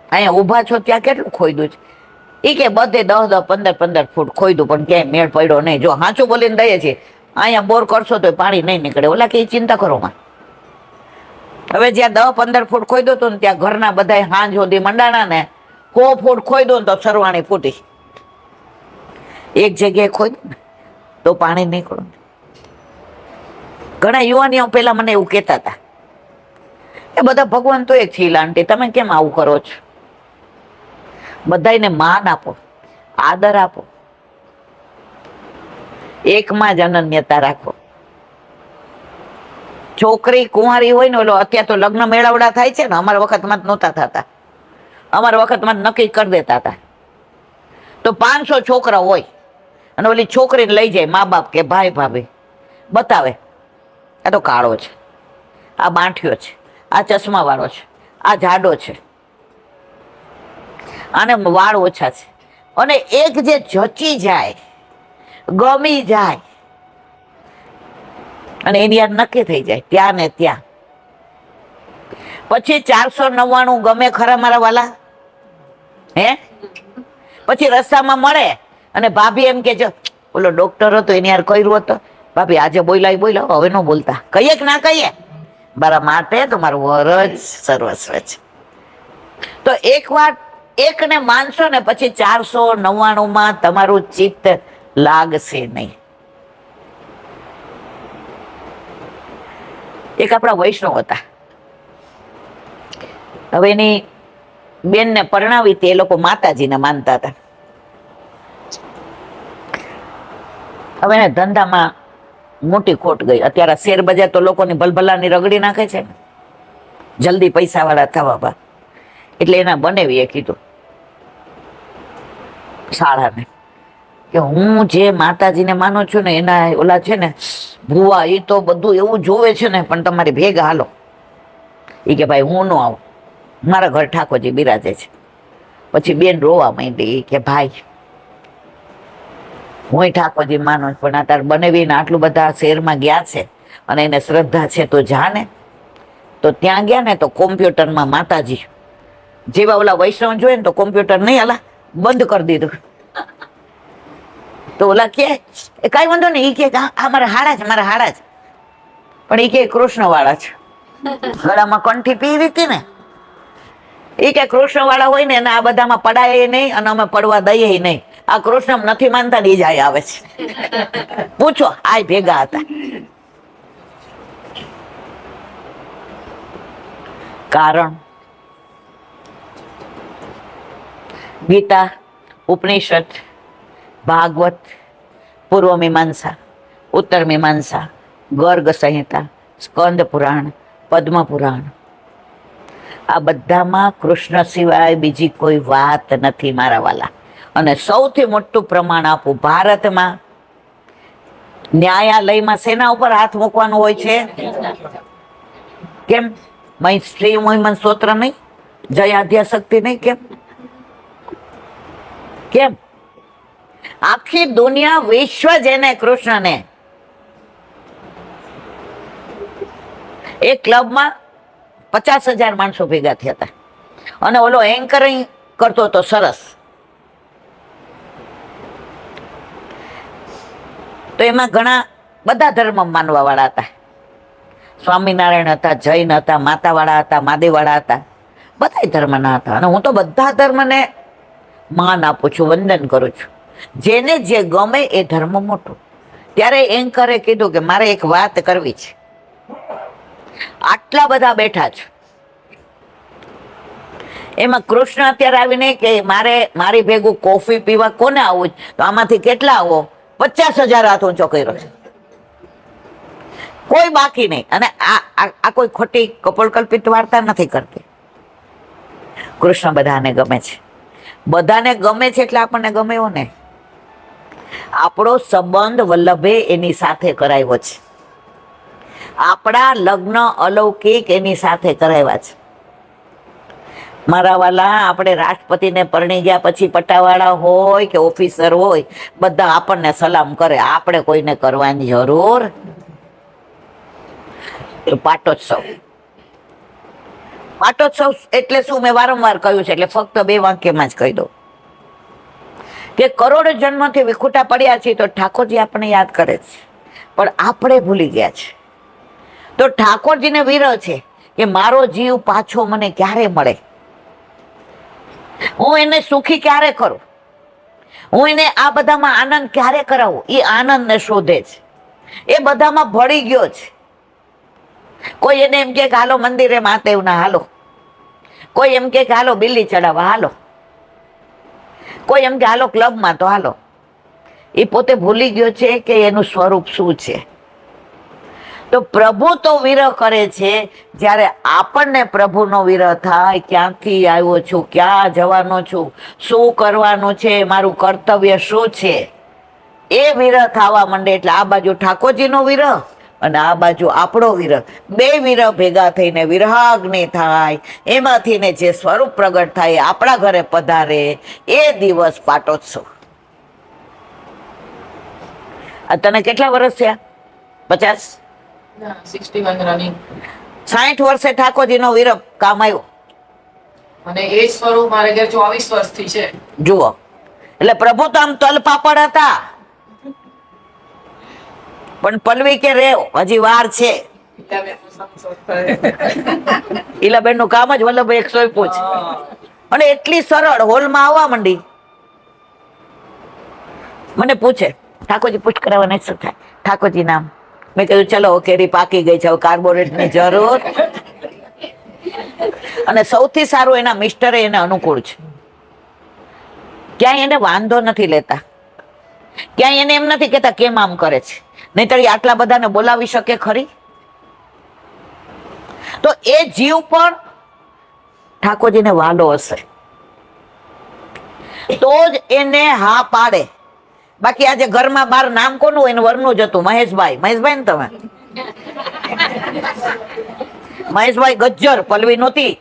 અહીંયા ઊભા છો ત્યાં કેટલું ખોદ્યું છે? એ કે બધે 10-10, 15-15 ફૂટ ખોદ્યું, પણ ક્યાંય મેળ પડ્યો નહીં. જો હાચું બોલીને દઈએ છીએ, અહીંયા બોર કરશો તો પાણી નહીં નીકળે. ઓલા કે ચિંતા કરો માં. હવે જ્યાં 10-15 ફૂટ ખોદ્યું હતું ને ત્યાં ઘરના બધા હાંજ સુધી મંડાણા ને 100 ફૂટ ખોદ્યું ને તો સરવાણી ફૂટી. એક જગ્યાએ ખોદ્યું ને તો પાણી નીકળ્યું. ઘણા યુવાનીઓ પેલા મને એવું કહેતા હતા, એ બધા ભગવાન તો એક છે આંટી, તમે કેમ આવું કરો છો? બધાને માન આપો, આદર આપો, એકમાં જ અનન્યતા રાખો. છોકરી કુંવારી હોય ને, ઓલો અત્યારે તો લગ્ન મેળાવડા થાય છે ને, અમારા વખતમાં જ નહોતા થતા. અમારા વખતમાં જ નક્કી કરી દેતા હતા. તો 500 છોકરા હોય અને ઓલી છોકરીને લઈ જાય મા બાપ કે ભાઈ ભાભી, બતાવે આ તો કાળો છે, આ બાંઠિયો છે, આ ચશ્મા વાળો છે, આ જાડો છે, આને વાળ ઓછા છે. અને એક જે જચી જાય, ગમી જાય અને એની યાદ નક્કી થઈ જાય ત્યાં ને ત્યાં. પછી 499 ગમે ખરા મારા વાલા? હે? પછી રસ્તામાં મળે અને ભાભી એમ કે, ઓલો ડોક્ટર હતો એની યાર કર્યું હતો, ભાભી આજે બોલ્યા હવે ન બોલતા, કહીએ કે ના કહીએ? મારા માટે તમારું વર જ સર્વસ્વ છે. તો એક વાર એકને માનશો ને પછી 499 તમારું ચિત્ત લાગશે નહીં. એક આપણા વૈષ્ણવ હતા, હવે એની બેનને પરણાવી તે લોકો માતાજીને માનતા હતા. હવે એને ધંધામાં મોટી ખોટ ગઈ. અત્યારે શેર બજાર તો લોકોની ભલભલાની રગડી નાખે છે ને, જલ્દી પૈસા વાળા થવા બા. એટલે એના બનેવીએ કીધું શાળાને કે હું જે માતાજીને માનું છું ને, એના ઓલા છે ને ભુવા, એ તો બધું એવું જોવે છે ને, પણ તમારી ભેગા હાલો. એ કે ભાઈ હું ન આવું, મારા ઘર ઠાકોરજી બિરાજે છે. પછી બેન રોવા માંડી કે ભાઈ હું ઠાકોરજી માનું, પણ આ તાર બનેવીને આટલું બધા શહેરમાં ગયા છે અને એને શ્રદ્ધા છે તો જા ને. તો ત્યાં ગયા ને તો કોમ્પ્યુટરમાં માતાજી જેવા ઓલા વૈષ્ણવ જોઈએ ને તો કોમ્પ્યુટર નહીં હલા બંધ કરી દીધું. તો ઓલા કે કઈ વાંધો નહીં, એ કે આ મારા હાડા છે, મારા હાડા છે. પણ એ કે કૃષ્ણ વાળા છે, ગળામાં કંઠી પીવી હતી ને, એ કે કૃષ્ણ વાળા હોય ને આ બધામાં પડાય નહીં અને અમે પડવા દઈએ નહીં. આ કૃષ્ણ નથી માનતા ને એ જાય આવે છે. પૂછો, આ ભેગા હતા. કારણ ગીતા, ઉપનિષદ, ભાગવત, પૂર્વ મીમાંસા, ઉત્તર મીમાંસા, ગર્ગ સંહિતા, સ્કંદ પુરાણ, પદ્મ પુરાણ, આ બધામાં કૃષ્ણ સિવાય બીજી કોઈ વાત નથી મારા વાલા. અને સૌથી મોટું પ્રમાણ આપું, ભારતમાં ન્યાયાલયમાં શેના ઉપર હાથ મૂકવાનું હોય છે? કેમ? સ્ત્રી મોહિમન સ્તોત્ર નહીં, જય આદ્યા શક્તિ નહીં? કેમ? કેમ? આખી દુનિયા, વિશ્વ જેને કૃષ્ણને, એક ક્લબમાં 50,000 માણસો ભેગા થયા હતા અને ઓલો એન્કરિંગ કરતો હતો સરસ. તો એમાં ઘણા બધા ધર્મ માનવા વાળા હતા. સ્વામિનારાયણ હતા, જૈન હતા, માતા વાળા હતા, મહાદેવ વાળા હતા, બધા ધર્મના હતા. અને હું તો બધા ધર્મને માન આપું છું, વંદન કરું છું. જેને જે ગમે એ ધર્મ મોટો. ત્યારે એન્કરે કીધું કે મારે એક વાત કરવી છે. આટલા બધા બેઠા છે. એમાં કૃષ્ણ અત્યારે આવીને કે મારી ભેગું કોફી પીવા કોને આવું છે? તો આમાંથી કેટલા આવો? 50,000 હાથ ઊંચો કર્યો છે. કોઈ બાકી નહીં. અને આ કોઈ ખોટી કપોળકલ્પિત વાર્તા નથી કરતી. કૃષ્ણ બધાને ગમે છે. બધાને ગમે છે એટલે આપણને ગમે એવું ને. આપણો સંબંધ વલ્લભે એની સાથે કરાવ્યો છે. આપણા લગ્ન અલૌકિક એની સાથે કરાવ્યા છે. મારા વાલા, આપણે રાષ્ટ્રપતિને પરણી ગયા પછી પટાવાળા હોય કે ઓફિસર હોય, બધા આપણને સલામ કરે, આપણે કોઈને કરવાની જરૂર. પાટોત્સવ એટલે શું? મેં વારંવાર કહ્યું છે, એટલે ફક્ત 2 વાક્યમાં જ કહી દઉં કે કરોડો જન્મથી વિખૂટા પડ્યા છીએ તો ઠાકોરજી આપણને યાદ કરે છે, પણ આપણે ભૂલી ગયા છે. તો ઠાકોરજીને વિરહ છે કે મારો જીવ પાછો મને ક્યારે મળે, હું એને સુખી ક્યારે કરું, હું એને આ બધામાં આનંદ ક્યારે કરાવું. એ આનંદને શોધે છે, એ બધામાં ભળી ગયો છે. કોઈ એને એમ કે હાલો મંદિરે મહાદેવના હાલો, કોઈ એમ કે હાલો બિલ્લી ચડાવવા હાલો, કોઈ એમ કે હાલો ક્લબમાં તો હાલો. એ પોતે ભૂલી ગયો છે કે એનું સ્વરૂપ શું છે. તો પ્રભુ તો વિરહ કરે છે. જ્યારે આપણને પ્રભુનો વિરહ થાય, ક્યાંથી આવ્યો છું, ક્યાં જવાનો છું, શું કરવાનું છે, મારું કર્તવ્ય શું છે, એ વિરહ થવા માંડે. એટલે આ બાજુ ઠાકોરજીનો વિરહ અને આ બાજુ આપણો વિરહ, 2 વિરહ ભેગા થઈને વિરહાગ્નિ થાય. એમાંથી ને જે સ્વરૂપ પ્રગટ થાય આપણા ઘરે પધારે, એ દિવસ પાટોત્સવ. તને કેટલા વર્ષ થયા? 50? 61 રનિંગ. 60 વર્ષે ઠાકોરજીનો વિરહ કામ આવ્યો. અને એ સ્વરૂપ મારે ઘેર 24 વર્ષથી છે. જુઓ, એટલે પ્રભુ તો આમ તલ પાપડ હતા, પણ પલવી કે રેવ હજી વાર છે. ઈલાબેન નું કામ જ વલ્લભ 100 પૂછ. અને એટલી સરળ, હોલમાં આવવા માંડી, મને પૂછે ઠાકોરજી પૂછ કરાવવા શું થાય? ઠાકોરજી નામ. મેં કીધું ચલો કેરી પાકી ગઈ છે, હવે કાર્બોરેટ ની જરૂર. અને સૌથી સારું એના મિસ્ટરે એને અનુકૂળ છે. ક્યાંય એને વાંધો નથી લેતા, ક્યાંય એને એમ નથી કેતા કેમ આમ કરે છે. નહીતર આટલા બધાને બોલાવી શકે ખરી? તો એ જીવ પણ ઠાકોરજીને વાલો હશે તો જ એને હા પાડે. બાકી આજે ઘરમાં બાર નામ કોનું હોય? વરનું જ હતું, મહેશભાઈ. મહેશભાઈ ને તમે? મહેશભાઈ ગજ્જર, પલવી નહોતી,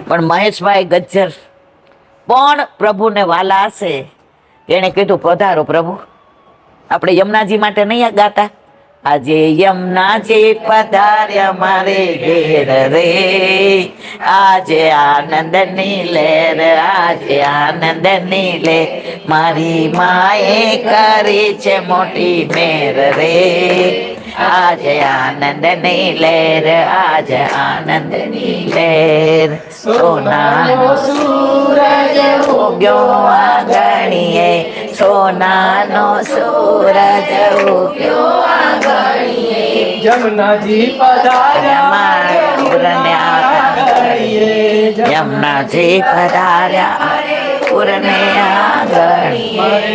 પણ મહેશભાઈ ગજ્જર પણ પ્રભુને વાલા હશે. એને કીધું પધારો પ્રભુ. આપણે યમુનાજી માટે નહીં ગાતા? આજે યમુનાજી પધાર્યા મારે ઘેર રે, આજે આનંદની લહેર, આજે આનંદની લહેર, મારી માએ કરી છે મોટી મેર રે, આજે આનંદની લહેર, આજે આનંદની લહેર. સોનાનો સૂરજ ઉગ્યો આંગણીએ, સોનાનો સૂરજ ઉગ્યો આંગણીએ, યમુનાજી પધાર્યા યમુનાજી પધાર્યા પૂરને આંગણીએ,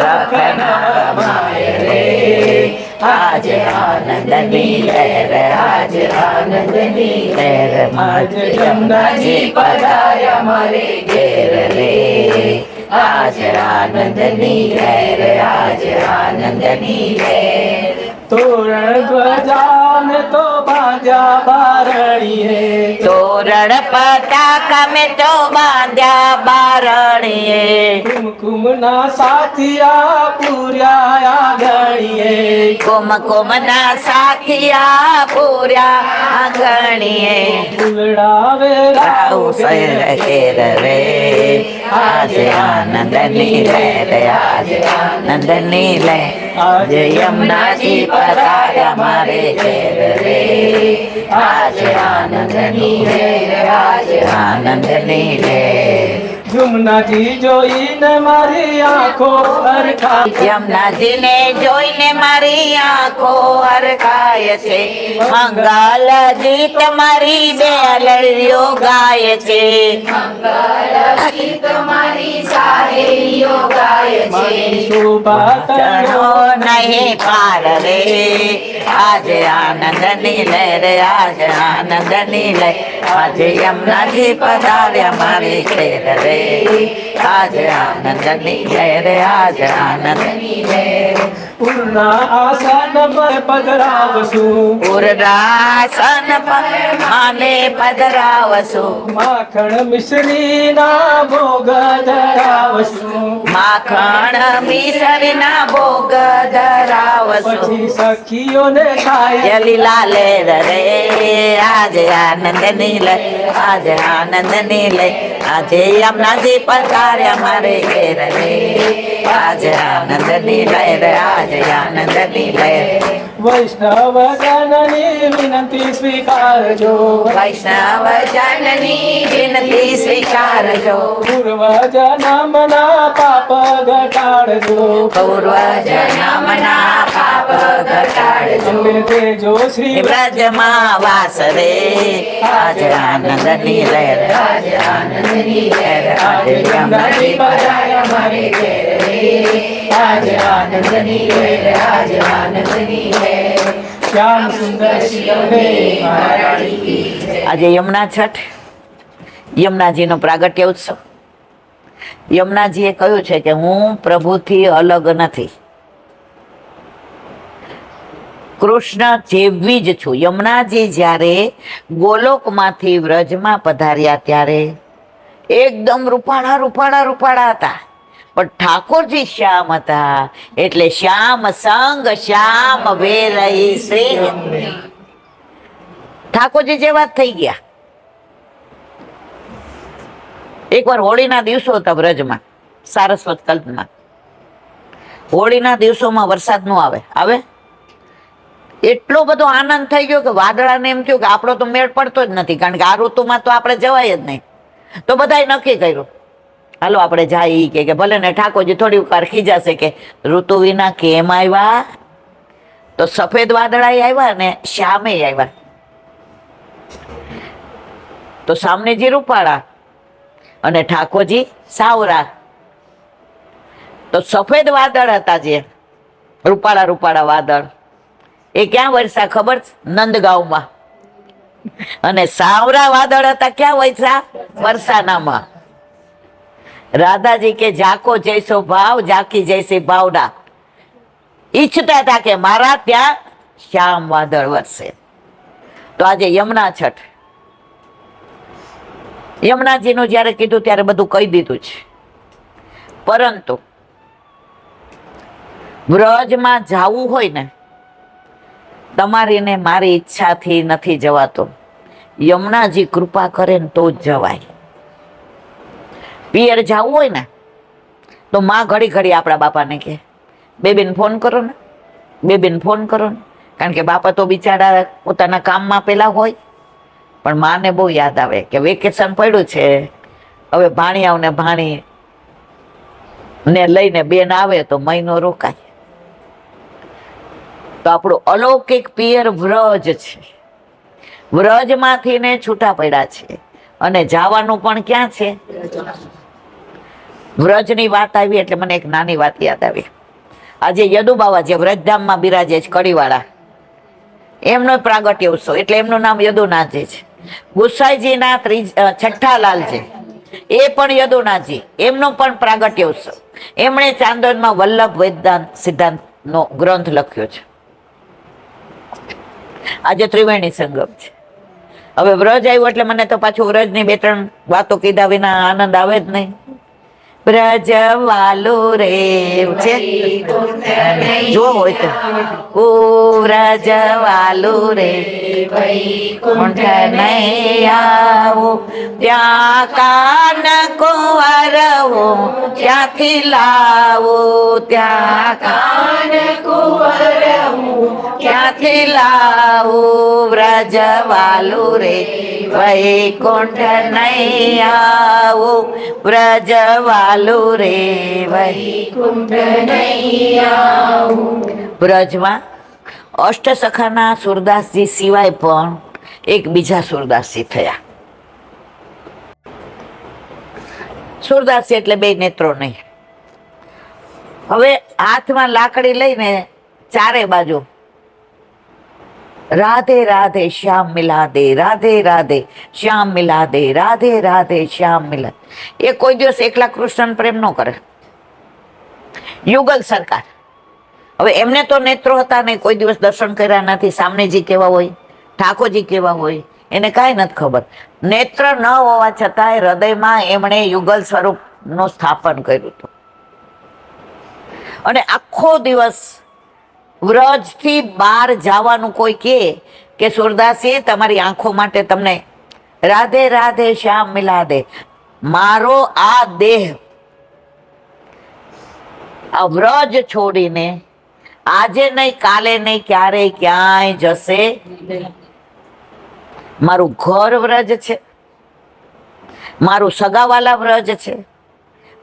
રખના માય રે, આજે આનંદની લહેર, આજે આનંદની લહેર, આજે યમુનાજી પધાર્યા મારે ઘેર રે, આજે આનંદની લહેર, આજે આનંદની લહેર. તોરણ ધ્વજા મેં તો બાંધ્યા બારણીએ, તોરણ પતાકા મેં તો બાંધ્યા બારણીએ, કુમકુમના સાથિયા પૂર્યા આંગણીએ, કુમકુમના સાથિયા પૂર્યા આંગણીએ, ફૂલડાવે રાઉ શેર ઘેર રે, આજે આનંદની લહેર, આજે આનંદની લહેર, આજે યમુનાજી પધાર્યા મારે ઘેર રે, આજે આનંદની લહેર, આજે આનંદની લહેર. યમુનાજી જોઈને મારી આંખો હરખાઈ, યમુનાજીને જોઈને મારી આંખો હરખાય છે, મંગલ ગીત મારી બેલડીઓ ગાય છે, મારી શોભા ચણો નહીં પાર રે, આજે આનંદની લહેર, આજે આનંદની લહેર, આજે યમુનાજી પધાર્યા મારી ખેર રે, આજે આનંદની લહેર, આજે આનંદની લહેર. પૂર્ણા આસન પર પધરાવશું, પૂર્ણાસન પર માને પધરાવશું, માખણ મિશ્રીના ભોગ ધરાવશું, માખણ મિસરીના ભોગ ધરાવશું, પછી સખીઓને ખાય લીલા લેર રે, આજે આનંદની લહેર, આજે આનંદની લહેર, આજે યમુનાજી પધાર્યા મારે ઘેર રે, આજે આનંદની લહેર, આજે આનંદની લહેર. વૈષ્ણવ જનની વિનંતી સ્વીકારજો, વૈષ્ણવ જનની વિનતી સ્વીકારજો, પૂર્વ જન્મના પાપ ઘટાડજો, પૂર્વ જન્મના પાપ ઘટાડજો, અમને દેજો શ્રી વ્રજમાં વાસ રે, આજે આનંદની લહેર, આજે આનંદની લહેર, આજે યમુનાજી પધાર્યા મારે ઘેર રે, આજે આનંદની લહેર, આજે આનંદની લહેર. શ્યામ સુંદર શિવને મહારાણી કી જય. આજે યમુના છઠ, યમુનાજીનો પ્રાગટ્ય ઉત્સવ. યમુનાજીએ કહ્યું છે કે હું પ્રભુથી અલગ નથી, કૃષ્ણ જેવી જ છું. યમુનાજી જ્યારે ગોલોકમાંથી વ્રજમાં પધાર્યા ત્યારે એકદમ રૂપાળા રૂપાળા રૂપાળા હતા, પણ ઠાકોરજી શ્યામ હતા, એટલે શ્યામ સંગ શ્યામ વેરહી શ્રી ઠાકોરજી જેવા જ થઈ ગયા. એકવાર હોળીના દિવસો હતા વ્રજમાં, સારસ્વત કલ્પમાં. હોળીના દિવસોમાં વરસાદ નો આવે, એટલો બધો આનંદ થઈ ગયો કે વાદળાને એમ થયું કે આપણો તો મેળ પડતો જ નથી, કારણ કે આ ઋતુમાં તો આપણે જવાય જ નહીં. તો બધાએ નક્કી કર્યું, હાલો આપણે જાય, કે ભલે ને ઠાકોરજી થોડી વાર ખીજાશે કે ઋતુ વિના કેમ આવ્યા. તો સફેદ વાદળા આવ્યા ને શ્યામે આવ્યા. તો સામનેજી રૂપાળા અને ઠાકોરજી સાવરા. તો સફેદ વાદળ હતા જે રૂપાળા રૂપાળા વાદળ, એ ક્યાં વરસા ખબર છે? નંદગાંવમાં. અને સાવરા વાદળ હતા ક્યાં વરસા? વરસાનામાં. રાધાજી કે જાકો જૈસો ભાવ, જાકી જૈસી ભાવના. ઈચ્છતા હતા કે મારા ત્યાં શ્યામ વાદળ વરસે. તો આજે યમુના છઠ. યમુનાજીનું જ્યારે કીધું ત્યારે બધું કહી દીધું છે, પરંતુ વ્રજમાં જવું હોય ને, તમારી ને મારી ઈચ્છાથી નથી જવાતો. યમુનાજી કૃપા કરે ને તો જ જવાય. પિયર જવું હોય ને તો માં ઘડી ઘડી આપણા બાપાને કે બેબીને ફોન કરો ને, બેબીને ફોન કરો ને, કારણ કે બાપા તો બિચારા પોતાના કામમાં પેલા હોય, પણ માને બહુ યાદ આવે કે વેકેશન પડ્યું છે, હવે ભાણિયાઓ ને ભાણી ને લઈને બેન આવે તો મહિનો રોકાય. તો આપણું અલૌકિક પિયર વ્રજ છે. વ્રજમાંથી ને છૂટા પડ્યા છે અને જવાનું પણ ક્યાં છે? વ્રજની વાત આવી એટલે મને એક નાની વાત યાદ આવી. આજે યદુ બાવા જે વ્રજધામમાં બિરાજે છે, કડીવાળા, એમનો પ્રાગટ્ય ઉત્સવ, એટલે એમનું નામ યદુનાથજી છે. ગુસાઈજીના છઠ્ઠા લાલ છે, એ પણ યદુનાથજી, એમનો પણ પ્રાગટ્ય ઉત્સવ. એમણે ચાંદોદમાં વલ્લભ વેદાંત સિદ્ધાંતનો ગ્રંથ લખ્યો છે. આજે ત્રિવેણી સંગમ છે. હવે વ્રજ આવ્યું એટલે મને તો પાછું વ્રજની બે ત્રણ વાતો કીધા વિના આનંદ આવે જ નહીં. વ્રજ વાલું રે છે, જો હોય તો વ્રજ વાલું રે વૈકુંઠ નહીં આવું, ત્યાં કાન કુંવરવું ક્યાંથી લાવું, ત્યાં કાન કુંવરવું ક્યાંથી લાવું, વ્રજ વાલું રે વૈકુંઠ નહીં આવું, વ્રજ વાલું રે વૈકુંઠ નહીં આવું. વ્રજમાં અષ્ટસખાના સુરદાસજી સિવાય પણ એક બીજા સુરદાસજી થયા. સુરદાસજી એટલે બે નેત્રો નહીં. હવે હાથમાં લાકડી લઈને ચારે બાજુ રાધે રાધે શ્યામ મિલા દે, રાધે રાધે શ્યામ મિલા દે, રાધે રાધે શ્યામ મિલા. એ કોઈ દિવસ એકલા કૃષ્ણ પ્રેમ ન કરે. યુગલ સરકાર, હવે એમને તો નેત્રો હતા નહીં, કોઈ દિવસ દર્શન કર્યા નથી. સામનેજી કેવા હોય, ઠાકોરજી કેવા હોય, એને કાંઈ નથી ખબર. નેત્ર ન હોવા છતાંય હૃદયમાં એમણે યુગલ સ્વરૂપનું સ્થાપન કર્યું હતું. અને આખો દિવસ વ્રજથી બહાર જવાનું કોઈ કે સુરદાસજી તમારી આંખો માટે તમને રાધે રાધે શ્યામ મિલા દે, મારો આ દેહ આ વ્રજ છોડીને આજે નહીં, કાલે નહીં, ક્યારેય ક્યાંય જશે. મારું ઘર વ્રજ છે, મારું સગાવાલા વ્રજ છે,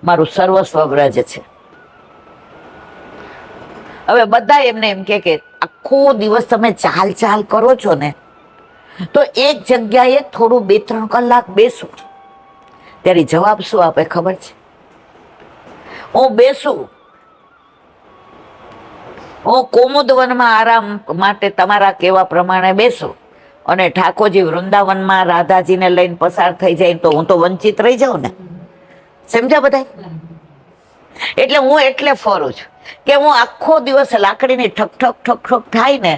મારું સર્વસ્વ વ્રજ છે. હવે બધા એમને એમ કે આખો દિવસ તમે ચાલ ચાલ કરો છો ને, તો એક જગ્યાએ થોડું 2-3 કલાક બેસો. ત્યારે જવાબ શું આપે ખબર છે? હું બેસું, હું કુમુદવનમાં આરામ માટે તમારા કહેવા પ્રમાણે બેસું, અને ઠાકોરજી વૃંદાવનમાં રાધાજીને લઈને પસાર થઈ જાય તો હું તો વંચિત રહી જાઉં ને. સમજ્યા બધા? એટલે હું એટલે ફરું છું કે હું આખો દિવસ લાકડીની ઠક ઠક ઠક ઠક થાય ને,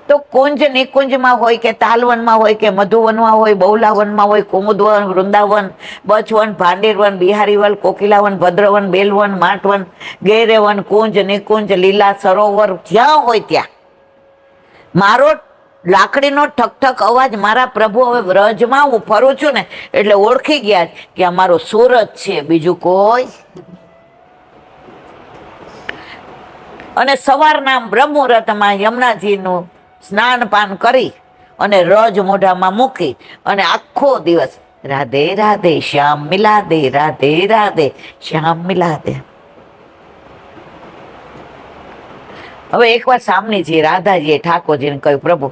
તો કુંજ નિકુંજમાં હોય કે તાલવનમાં હોય કે મધુવનમાં હોય, બહુલાવનમાં હોય, કુમુદવન, વૃંદાવન, બચવન, ભાંડેરવન, બિહારીવન, કોકિલાવન, ભદ્રવન, બેલવન, માટવન, ગેરેવન, કુંજ નિકુંજ, લીલા સરોવર, જ્યાં હોય ત્યાં મારો લાકડીનો ઠક ઠક અવાજ, મારા પ્રભુ હવે વ્રજમાં હું ફરું છું ને એટલે ઓળખી ગયા કે આ મારો સુરત છે, બીજું કોઈ. અને સવારના બ્રહ્મ મુહૂર્તમાં યમુનાજીનું સ્નાન પાન કરી અને રજ મોઢામાં મૂકી અને આખો દિવસ રાધે રાધે શ્યામ મિલા દે, રાધે રાધે શ્યામ મિલા દે. હવે એકવાર સામનેજી રાધાજીએ ઠાકોરજીને કહ્યું, પ્રભુ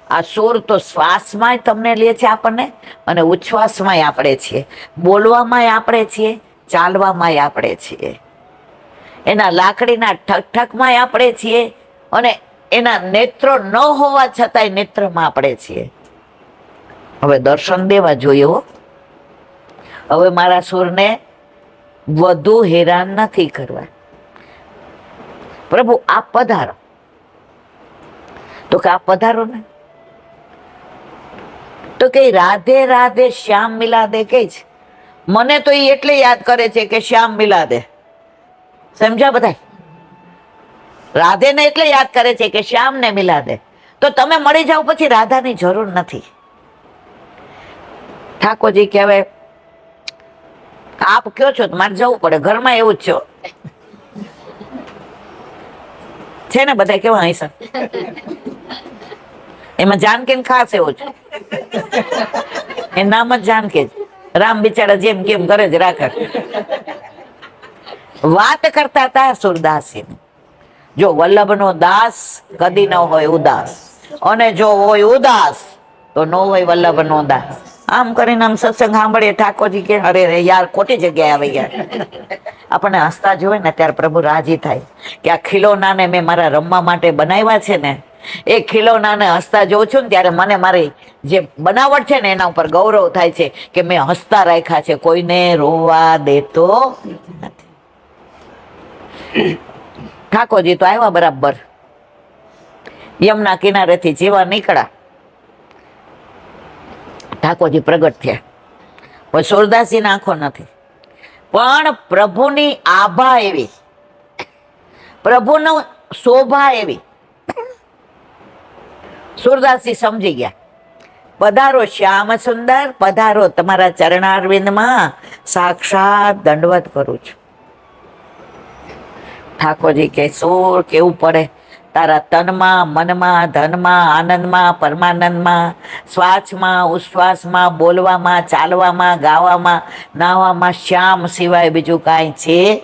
આ સુર તો શ્વાસમાં તમને લે છે આપણને, અને ઉચ્છ્વાસમાં આપણે છીએ, બોલવામાં આપણે છીએ, ચાલવામાં આપણે છીએ, એના લાકડીના ઠકઠકમાં આપણે છીએ, અને એના નેત્રો ન હોવા છતાંય નેત્રમાં આપણે છીએ. હવે દર્શન દેવા જોઈએ હો. હવે મારા સુરને વધુ હેરાન નથી કરવા. પ્રભુ આપ પધારો. તો કે આપ પધારો ને, તો કે રાધે રાધે શ્યામ મિલા દે કે છે. મને તો એ એટલે યાદ કરે છે કે શ્યામ મિલા દે. સમજ્યા બધા? રાધે ને એટલે યાદ કરે છે કે શ્યામ ને મિલા દે. તો તમે મળી જાઓ, પછી રાધાની જરૂર નથી. ઠાકોરજી કે હવે આપ કયો છો તો મારે જવું પડે, ઘરમાં એવું જ છે ને. બધા કેવા હૈસા, એમાં જાનકી ખાસ એવું છે, એ નામ જ જાનકી. રામ બિચારા જેમ કેમ કરે જ રાખે. વાત કરતા હતા સુરદાસજી. જો વલ્લભનો દાસ કદી ન હોય ઉદાસ, અને જો હોય ઉદાસ તો ન હોય વલ્લભનો દાસ. આમ કરીને આમ સત્સંગ સાંભળીએ, ઠાકોરજી કે અરે રે યાર ખોટી જગ્યાએ આવી ગયા. આપણને હસતા જોવે ને ત્યારે પ્રભુ રાજી થાય કે આ ખિલોનાને મેં મારા રમવા માટે બનાવ્યા છે ને, એ ખિલોનાને હસતા જોઉં છું ને ત્યારે મને મારી જે બનાવટ છે ને એના ઉપર ગૌરવ થાય છે કે મેં હસતા રાખ્યા છે, કોઈને રોવા દેતો નથી. ઠાકોરજી તો આવ્યા બરાબર યમુના કિનારેથી જેવા નીકળ્યા, ઠાકોરજી પ્રગટ થયા. પણ સુરદાસજીની આંખો નથી, પણ પ્રભુની આભા એવી, પ્રભુનો શોભા એવી. સુરદાસજી સમજી ગયા, પધારો શ્યામ સુંદર, પધારો, તમારા ચરણારવિંદમાં સાક્ષાત દંડવત કરું છું. ઠાકોરજી કે સુર કેવું પડે તારા તનમાં, મનમાં, ધનમાં, આનંદમાં, પરમાનંદમાં, શ્વાસમાં, ઉશ્વાસમાં, બોલવામાં, ચાલવામાં, ગાવામાં, નાવામાં શ્યામ સિવાય બીજું કાંઈ છે.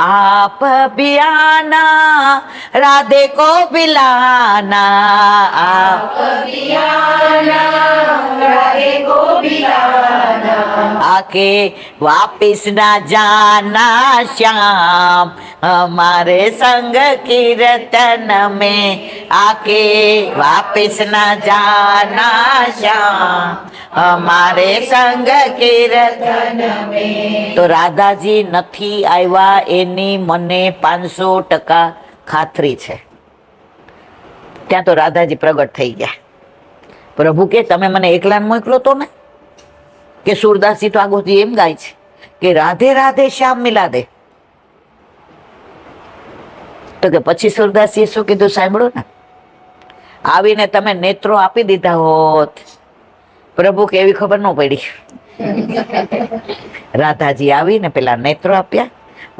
आप भी आना राधे को बिलाना, आप आके वापिस ना जाना श्याम, हमारे संग कीर्तन में आके वापिस ना जाना श्याम, हमारे संग कीर्तन में। તો રાધાજી નથી આવ્યા એની મને 500% ખાતરી છે. ત્યાં તો રાધાજી પ્રગટ થઈ ગયા. પ્રભુ કે તમે મને એકલાને મોકલો તો ને, કે સુરદાસજી તો આગળથી એમ ગાય છે કે રાધે રાધે શ્યામ મિલા દે. તો કે પછી સુરદાસજીએ શું કીધું સાંભળો ને, આવીને તમે નેત્રો આપી દીધા હોત, પ્રભુ કે એવી ખબર ન પડી. રાધાજી આવીને પેલા નેત્રો આપ્યા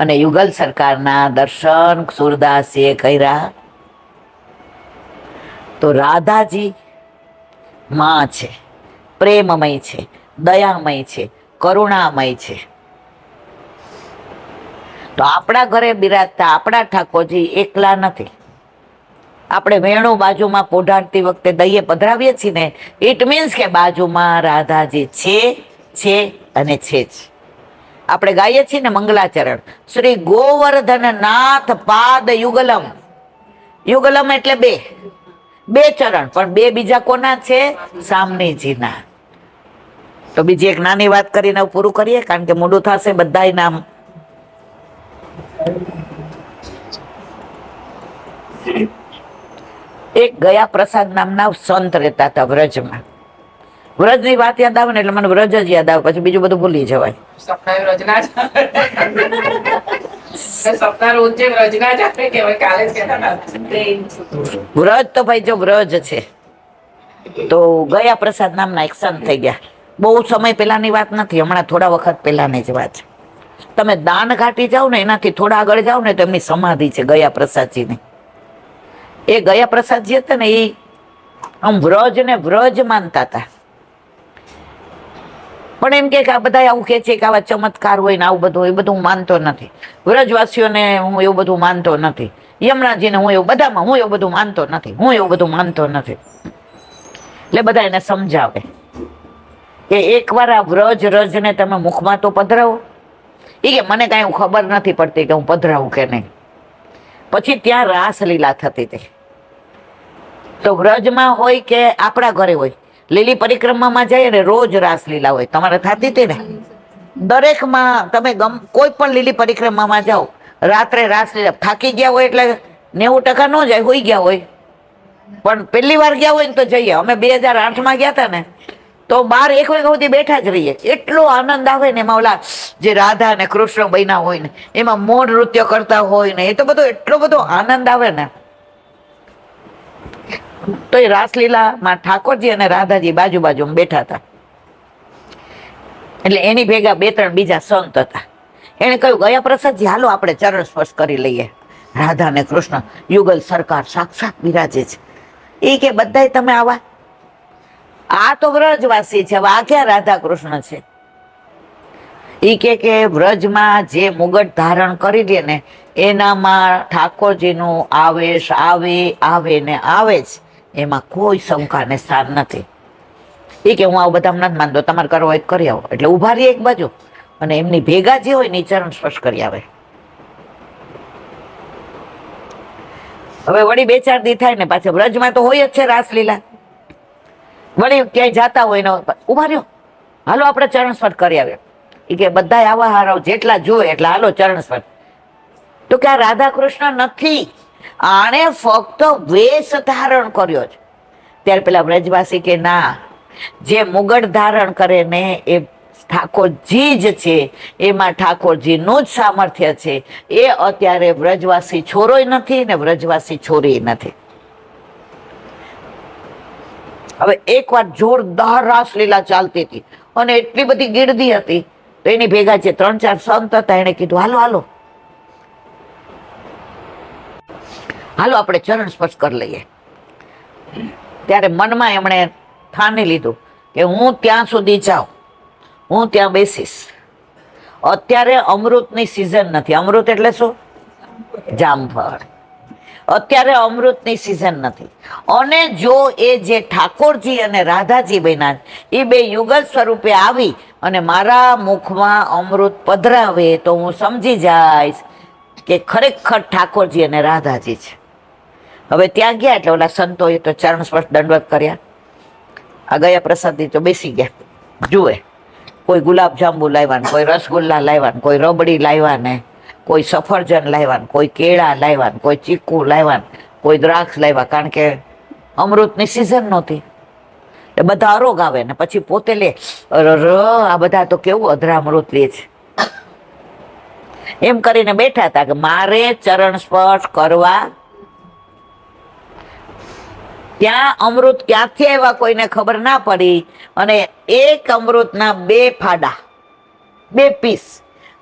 અને યુગલ સરકારના દર્શન સુરદાસીએ કર્યા. તો રાધાજી માં છે, પ્રેમમય છે, દયામય છે, કરુણામય છે. તો આપણા ઘરે બિરાજતા આપણા ઠાકોરજી એકલા નથી. આપણે વેણું બાજુમાં પોઢાડતી વખતે દઈએ પધરાવીએ છીએ ને, ઇટ મીન્સ કે બાજુમાં રાધાજી છે અને છે જ. આપણે ગાઈએ છીએ ને મંગલાચરણ, શ્રી ગોવર્ધન નાથ પાદ યુગલમ. યુગલમ એટલે બે ચરણ, પણ બે બીજા કોના છે? સામનેજીના. તો બીજી એક નાની વાત કરીને પૂરું કરીએ, કારણ કે મોડું થશે બધાય નામ. એક ગયા પ્રસાદ નામના સંત રહેતા હતા વ્રજમાં. વ્રજની વાત યાદ આવે ને એટલે મને વ્રજ જ યાદ આવે, પછી બીજું બધું ભૂલી જવાય. સપના રચના જ સપના રોજ જે રચના જ આપણે કહેવાય, કાલે જ કહેતા હતા. વ્રજ તો ભાઈ જો વ્રજ છે. તો ગયા પ્રસાદ નામના એક સંત થઈ ગયા. બહુ સમય પહેલાની વાત નથી, હમણાં થોડા વખત પહેલાની જ વાત છે. તમે દાન ઘાટી જાઓ ને એનાથી થોડા આગળ જાઓ ને તો એમની સમાધિ છે ગયા પ્રસાદજીની. એ ગયા પ્રસાદજી હતા ને એ આમ વ્રજ ને વ્રજ માનતા હતા. પણ એમ કે આ બધા આવું કે છે કે આવા ચમત્કાર હોય ને આવું બધું, એ બધું હું માનતો નથી. વ્રજવાસીઓને હું એવું બધું માનતો નથી. યમુનાજીને હું એવું બધામાં હું એવું બધું માનતો નથી, હું એવું બધું માનતો નથી. એટલે બધા એને સમજાવે કે એકવાર આ વ્રજ રજને તમે મુખમાં તો પધરાવો. એ કે મને કાંઈ ખબર નથી પડતી કે હું પધરાવું કે નહીં. પછી ત્યાં રાસલીલા થતી હતી. તો વ્રજમાં હોય કે આપણા ઘરે હોય, લીલી પરિક્રમામાં જાય ને રોજ રાસલીલા હોય. તમારે થતી હતી ને? દરેકમાં તમે કોઈ પણ લીલી પરિક્રમામાં જાઓ, રાત્રે રાસલીલા. થાકી ગયા હોય એટલે 90% ન જાય, હોઈ ગયા હોય. પણ પહેલી વાર ગયા હોય ને તો જઈએ. અમે 2008માં ગયા હતા ને, તો 12-1 વાગ્યા સુધી બેઠા જ રહીએ. એટલો આનંદ આવે ને એમાં. ઓલા જે રાધા અને કૃષ્ણ બન્યા હોય ને એમાં મૌન નૃત્ય કરતા હોય ને, એ તો બધો એટલો બધો આનંદ આવે ને. તો એ રાસલીલામાં ઠાકોરજી અને રાધાજી બાજુ બાજુમાં બેઠા હતા. એટલે એની ભેગા 2-3 બીજા સંત હતા. એને કહ્યું ગયા પ્રસાદજી હાલો આપણે ચરણ સ્પર્શ કરી લઈએ. રાધા અને કૃષ્ણ યુગલ સરકાર સાક્ષાત બિરાજે છે. એ કે બધાય તમે આવા, આ તો વ્રજવાસી છે, હવે આ ક્યાં રાધા કૃષ્ણ છે? એ કે વ્રજમાં જે મુગટ ધારણ કરી દે ને એનામાં ઠાકોરજીનું આવેશ આવે ને આવે જ, એમાં કોઈ શંકાને સ્થાન નથી. એ કે હું આવું બધા નથી માનતો, તમારે કરવો હોય કરી આવો. એટલે ઉભા રહીએ એક બાજુ અને એમની ભેગા જે હોય ને એ ચરણ સ્પર્શ કરી આવે. હવે વળી 2-4 દી થાય ને પાછા વ્રજમાં તો હોય જ છે રાસલીલા. વળી ક્યાંય જાતા હોય ને ઉભા રહ્યો, હાલો આપણે ચરણ સ્પર્શ કરી આવે. એ કે બધા આવા હારો જેટલા જોવે એટલા હાલો ચરણ સ્પર્શ. તો કે આ રાધા કૃષ્ણ નથી, આણે ફક્ત વેશ ધારણ કર્યો છે. ત્યારે પેલા વ્રજવાસી કે ના, જે મુગટ ધારણ કરે ને એ ઠાકોરજી જ છે, એમાં ઠાકોરજીનું જ સામર્થ્ય છે. એ અત્યારે વ્રજવાસી છોરોય નથી ને વ્રજવાસી છોરી નથી. હવે એકવાર જોરદાર રાસલીલા ચાલતી હતી અને એટલી બધી ગીર્દી હતી, તો એની ભેગા જે 3-4 સંત હતા એને કીધું હાલો આપણે ચરણ સ્પર્શ કરી લઈએ. ત્યારે મનમાં એમણે ઠાની લીધું કે હું ત્યાં સુધી જાઉં, હું ત્યાં બેસીશ. અત્યારે અમૃતની સિઝન નથી. અમૃત એટલે શું? જામફળ. અત્યારે અમૃતની સિઝન નથી. અને જો એ જે ઠાકોરજી અને રાધાજી બન્યા એ બે યુગલ સ્વરૂપે આવી અને મારા મુખમાં અમૃત પધરાવે તો હું સમજી જઈશ કે ખરેખર ઠાકોરજી અને રાધાજી છે. હવે ત્યાં ગયા એટલે ઓલા સંતોએ તો ચરણ સ્પર્શ દંડવત કર્યા. આ ગયા પ્રસાદી તો બેસી ગયા. જુએ કોઈ ગુલાબ જાંબુ લાવ્યા ને, કોઈ રસગુલ્લા લાવ્યા ને, કોઈ રબડી લાવ્યા ને, કોઈ સફરજન લાવ્યા ને, કોઈ કેળા લાવ્યા ને, કોઈ ચીકુ લાવ્યા ને, કોઈ દ્રાક્ષ લાવ્યા, કારણ કે અમૃતની સિઝન નહોતી. એ બધા અરોગ આવે ને પછી પોતે લે, આ બધા તો કેવું અધરા અમૃત લે છે. એમ કરીને બેઠા હતા કે મારે ચરણ સ્પર્શ કરવા. ત્યાં અમૃત ક્યાંથી આવ્યા કોઈને ખબર ના પડી અને એક અમૃતના 2 ફાડા, 2 પીસ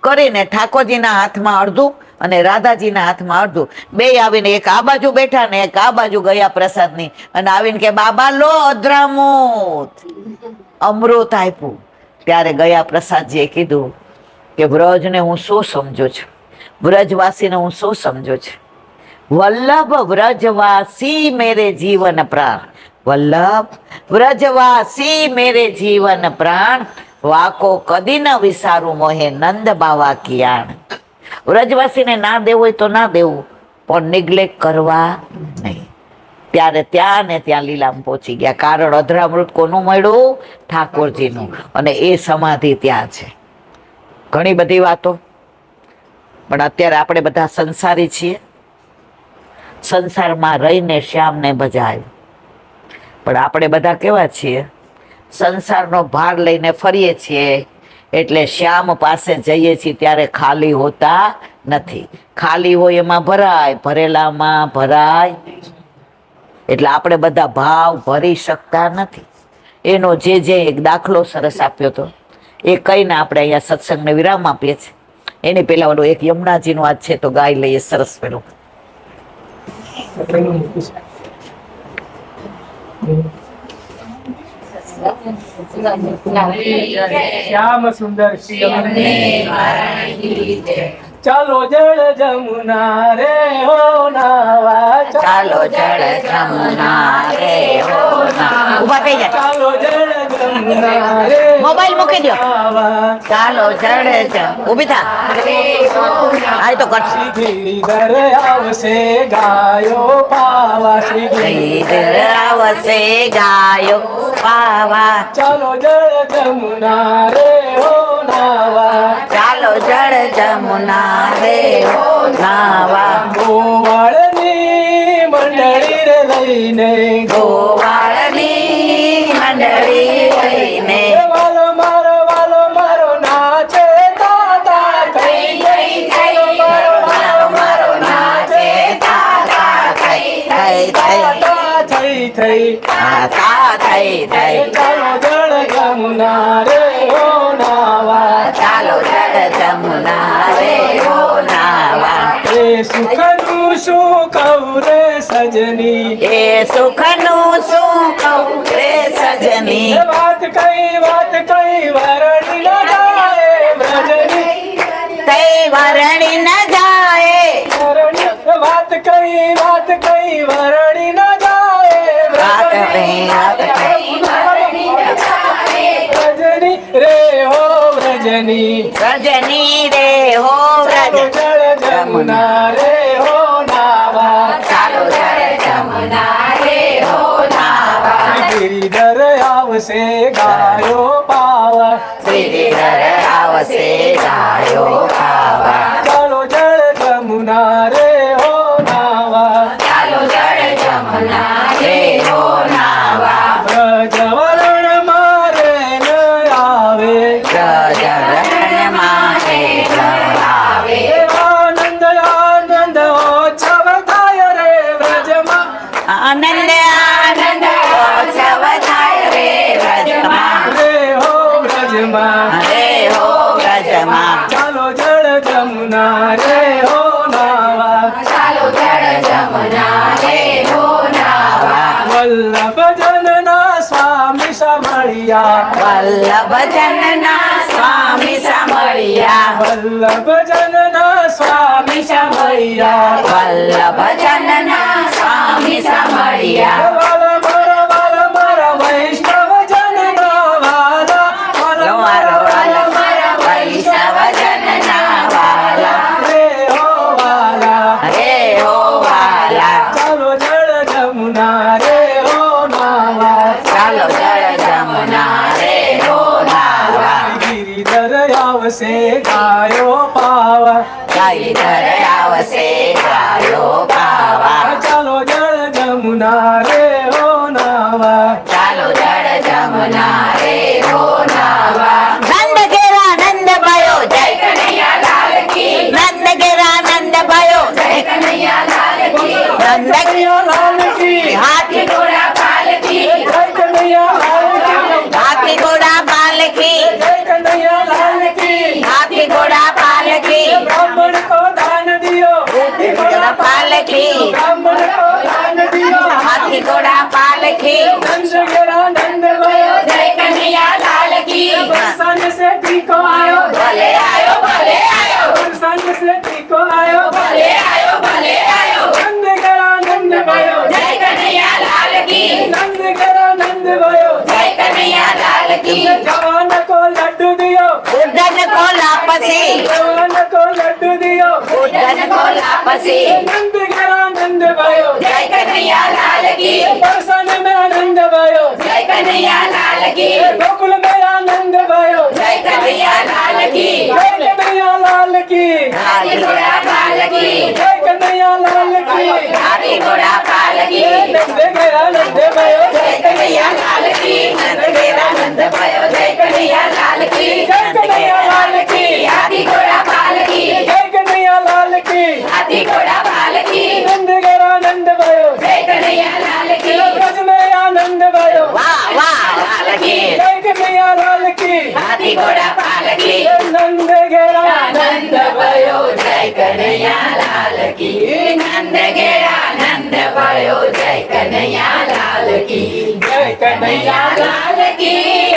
કરીને ઠાકોરજીના હાથમાં અડધું અને રાધાજીના હાથમાં અડધું, બે આવીને એક આ બાજુ બેઠા ને એક આ બાજુ ગયા પ્રસાદની અને આવીને કે બાબા લો અદ્રામૃત, અમૃત આપ્યું. ત્યારે ગયા પ્રસાદજીએ કીધું કે વ્રજને હું શું સમજુ છું, વ્રજવાસીને હું શું સમજુ છું. વલ્લભ વ્રજવાસી મેરે જીવન પ્રાણ, વલ્લભ વ્રજવાસી મેરે જીવન પ્રાણ, વાકો કદી ન વિસારું મોહે નંદ બાવા કિયાણ. વ્રજવાસીને ના દેવું હોય તો ના દેવું, પણ નિગ્લેક્ટ કરવા નહીં. ત્યારે ત્યાં ને ત્યાં લીલામ પહોંચી ગયા. કારણ અધરામૃત કોનું મળ્યું? ઠાકોરજીનું. અને એ સમાધિ ત્યાં છે. ઘણી બધી વાતો, પણ અત્યારે આપણે બધા સંસારી છીએ. સંસારમાં રહીને શ્યામને ભજાય. પણ આપણે બધા કેવા છીએ? સંસારનો ભાર લઈને ફરીએ છીએ એટલે શ્યામ પાસે જઈએ છીએ ત્યારે ખાલી હોતા નથી. ખાલી હોય એમાં ભરાય, ભરેલામાં ભરાય. એટલે આપણે બધા ભાવ ભરી શકતા નથી. એનો જે એક દાખલો સરસ આપ્યો હતો એ કહીને આપણે અહીંયા સત્સંગને વિરામ આપીએ છીએ. એની પેલા ઓલો એક યમુનાજીનો આજ છે તો ગાઈ લઈએ સરસ પેલું. શ્યામ સુંદર ચાલો જળ જમુના રે હો નાવા, ચાલો જળ જમુના રે હો નાવા. ઊભા થઈ જાય. ચાલો જળ જમુના રે મોબાઈલ મૂકી દો. નાવા, ચાલો જળ જમ. ઊભી થા. આ તો કરશે. શ્રીધર આવશે ગાયો પાવા, શ્રીધર આવશે ગાયો પાવા. ચાલો જળ જમુના રે હો નાવા, ચાલો જળ જમુના રે હો નાવા. ગોવાળની મંડળી રે લઈને, ગોવાળની મંડળી લઈને, વાલો મારો નાચે તાતા થઈ ગઈ, મારો નાચે તાતા થઈ થઈ તાતા થઈ. ચાલો જળ જમુના રે હો નાવા, ચાલો જળ જમુના રે હો નાવા. એ સુખનું શું કહું રે સજની, એ સુખનું શું કહું રે સજની. વાત કઈ વરણી ન જાય વ્રજની, તઈ વરણી ન જાય. વાત કઈ વરણી ન વાત જાય કઈ વ્રજની રે હો વ્રજની, રજની રે હો વ્રજ. જળ જમુના રે હો નાવા, ચાલો જળ જમુના રે હો નાવા. ગિરિધર આવશે ગાયો પાવા, શ્રીધર આવશે ગાયો ખાવા. ચાલો જળ જમુના રે હો નાવા, ચાલો જળ જમુના રે હો નાવા. વ્રજવરણ મારે ન આવે, પ્રજનન માટે જણાવે. આનંદ ઓછવ થાય રે વ્રજમાં, આનંદ આનંદ ઓછવ થાય રે વ્રજમાં, રે હો વ્રજમાં. રે હો વ્રજમાં. ચાલો જળ જમુના રે હો નાવા, ચાલો જળ જમુના રે હો નાવા. વલ્લભ જનના સ્વામી સમળ સાંભળ્યા વલ્લભજનના સ્વામી સાંભળ્યા વલ્લભજનના સ્વામી સાંભળ્યા વલ્લભજનના સ્વામી સાંભળ્યા વાલા મારા વૈષ્ણવજનના વાલા મારો વાલા વૈષ્ણવજનના વાલા રે હો વાલા હે હો વાલા ચાલો જળ જમુના રે હો નાવા ચાલો જળ જમુના રે હો નાવા ગિરિધર આવશે ગાયો પાવા ગાયધર આવશે ગાયો પાવા ચાલો જળ જમુના રે હો નાવા ચાલો જળ જમુના રે હો નાવા નંદ ઘેરા નંદ भयो જય કનૈયા લાલ કી નંદ ઘેરા નંદ भयो જય કનૈયા લાલ કી નંદ કનૈયા લાલ કી હાથી ઘોડા પાલકી જય કનૈયા લાલ કી હાથી ઘોડા પાલકી જય કનૈયા લાલ કી હાથી ઘોડા પાલકી બ્રાહ્મણ को दान दियो હાથી ઘોડા પાલકી બ્રાહ્મણ को दान दियो હાથી ઘોડા પાલકી नंद घेरा नंद भयो જય કનૈયા લાલ કી बरसाने से टीको आयो ભલે આયો ભલે આયો बरसाने से टीको आयो ભલે આયો ભલે આયો नंद घेरा नंद भयो જય કનૈયા લાલ કી नंद घेरा नंद भयो જય કનૈયા લાલ કી जवान को लड्डू दियो ઉદ્ધન કો લાપસી जवान को लड्डू दियो ઉદ્ધન કો લાપસી नंद घेरा नंद भयो જય કનૈયા લાલ કી बरसाने में आनंद भयो જય કનૈયા લાલ કી गोकुल में आनंद भयो જય કનૈયા લાલ કી जय कन्हैया लाल की હાથી ઘોડા પાલકી जय कन्हैया लाल की હાથી ઘોડા પાલકી नंद घेरा नंद भयो જય કનૈયા લાલ કી નંદ ઘેરા નંદ भयो જય કનૈયા લાલ કી जय कन्हैया लाल की હાથી ઘોડા પાલકી जय कन्हैया लाल की હાથી ઘોડા પાલકી नंद घेरा नंद भयो જય कन्हैया लाल की ब्रज में आनंद भयो वाह वाह लाल की जय कन्हैया लाल की हाथी घोड़ा पालकी नंद घेरा नंद भयो जय कन्हैया लाल की नंद घेरा नंद भयो जय कन्हैया लाल की जय कन्हैया लाल की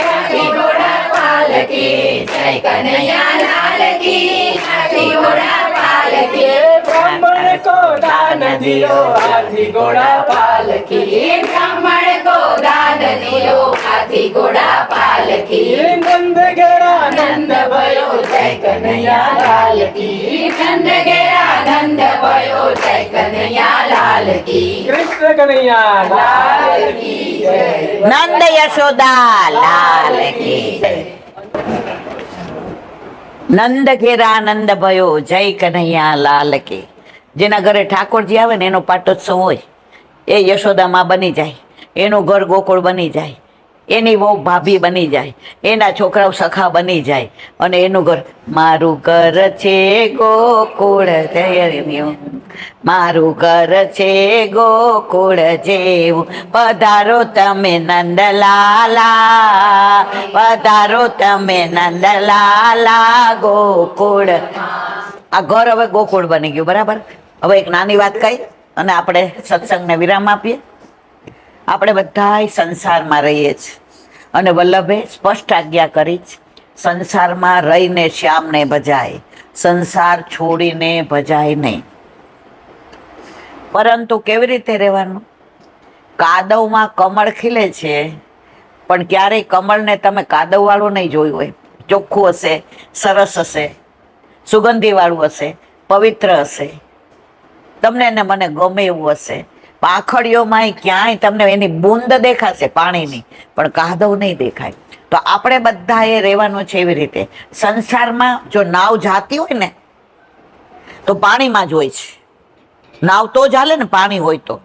हाथी घोड़ा पालकी जय कन्हैया लाल की हाथी घोड़ा पालकी ब्राह्मण को दान दियो हाथी घोड़ा पालकी ब्राह्मण को दान दियो हाथी घोड़ा पालकी नंद घेरा नंद भयो जय कन्हैया लाल की नंद घेरा नंद भयो जय कन्हैया लाल की कृष्ण कन्हैया लाल की नंद यशोदा लाल की નંદ ઘેરા નંદ भयो જય કનૈયા લાલ કી જેના ઘરે ઠાકોરજી આવે ને એનો પાટોત્સવ હોય એ યશોદામાં બની જાય, એનું ઘર ગોકુળ બની જાય, એની વહુ ભાભી બની જાય, એના છોકરાઓ સખા બની જાય અને એનું ઘર મારું ઘર છે ગોકુળ જેવું, મારું ઘર છે ગોકુળ જેવું, પધારો તમે નંદલાલા, પધારો તમે નંદલાલા ગોકુળ. આ ઘર હવે ગોકુળ બની ગયું. બરાબર. હવે એક નાની વાત કહી અને આપણે સત્સંગને વિરામ આપીએ. આપણે બધાય સંસારમાં રહીએ છીએ અને વલ્લભે સ્પષ્ટ આજ્ઞા કરી છે, સંસારમાં રહીને શ્યામને ભજાય, સંસાર છોડીને ભજાય નહીં. પરંતુ કેવી રીતે રહેવાનું? કાદવમાં કમળ ખીલે છે, પણ ક્યારેય કમળને તમે કાદવવાળું નહીં જોયું હોય. ચોખ્ખું હશે, સરસ હશે, સુગંધીવાળું હશે, પવિત્ર હશે, તમને ને મને ગમે એવું હશે. પાંખડીઓમાં ક્યાંય તમને એની બૂંદ દેખાશે પાણીની, પણ કાદવ નહીં દેખાય. તો આપણે બધાએ રહેવાનું છે એવી રીતે. સંસારમાં જો નાવ જાતી હોય ને તો પાણીમાં જ હોય છે. નાવ તો ચાલે ને પાણી હોય તો,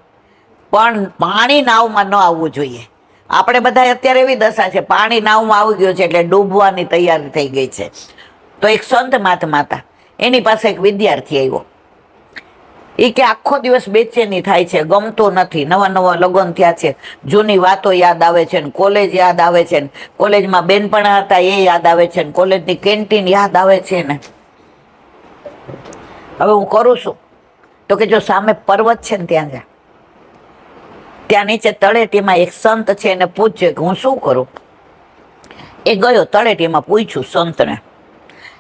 પણ પાણી નાવમાં ન આવવું જોઈએ. આપણે બધા અત્યારે એવી દશા છે, પાણી નાવમાં આવી ગયું છે એટલે ડૂબવાની તૈયારી થઈ ગઈ છે. તો એક સંત મહાત્મા હતા, એની પાસે એક વિદ્યાર્થી આવ્યો. એ કે આખો દિવસ બેચેની થાય છે, ગમતો નથી, નવા નવા લગ્ન થયા છે, જૂની વાતો યાદ આવે છે ને, કોલેજ યાદ આવે છે ને, કોલેજમાં બેનપણા હતા એ યાદ આવે છે ને, કોલેજની કેન્ટીન યાદ આવે છે ને. હવે હું કરું છું તો કે જો સામે પર્વત છે ને ત્યાં જા, ત્યાં નીચે તળેટીમાં એક સંત છે, એને પૂછજે કે હું શું કરું. એ ગયો તળેટીમાં પૂછ્યું સંતને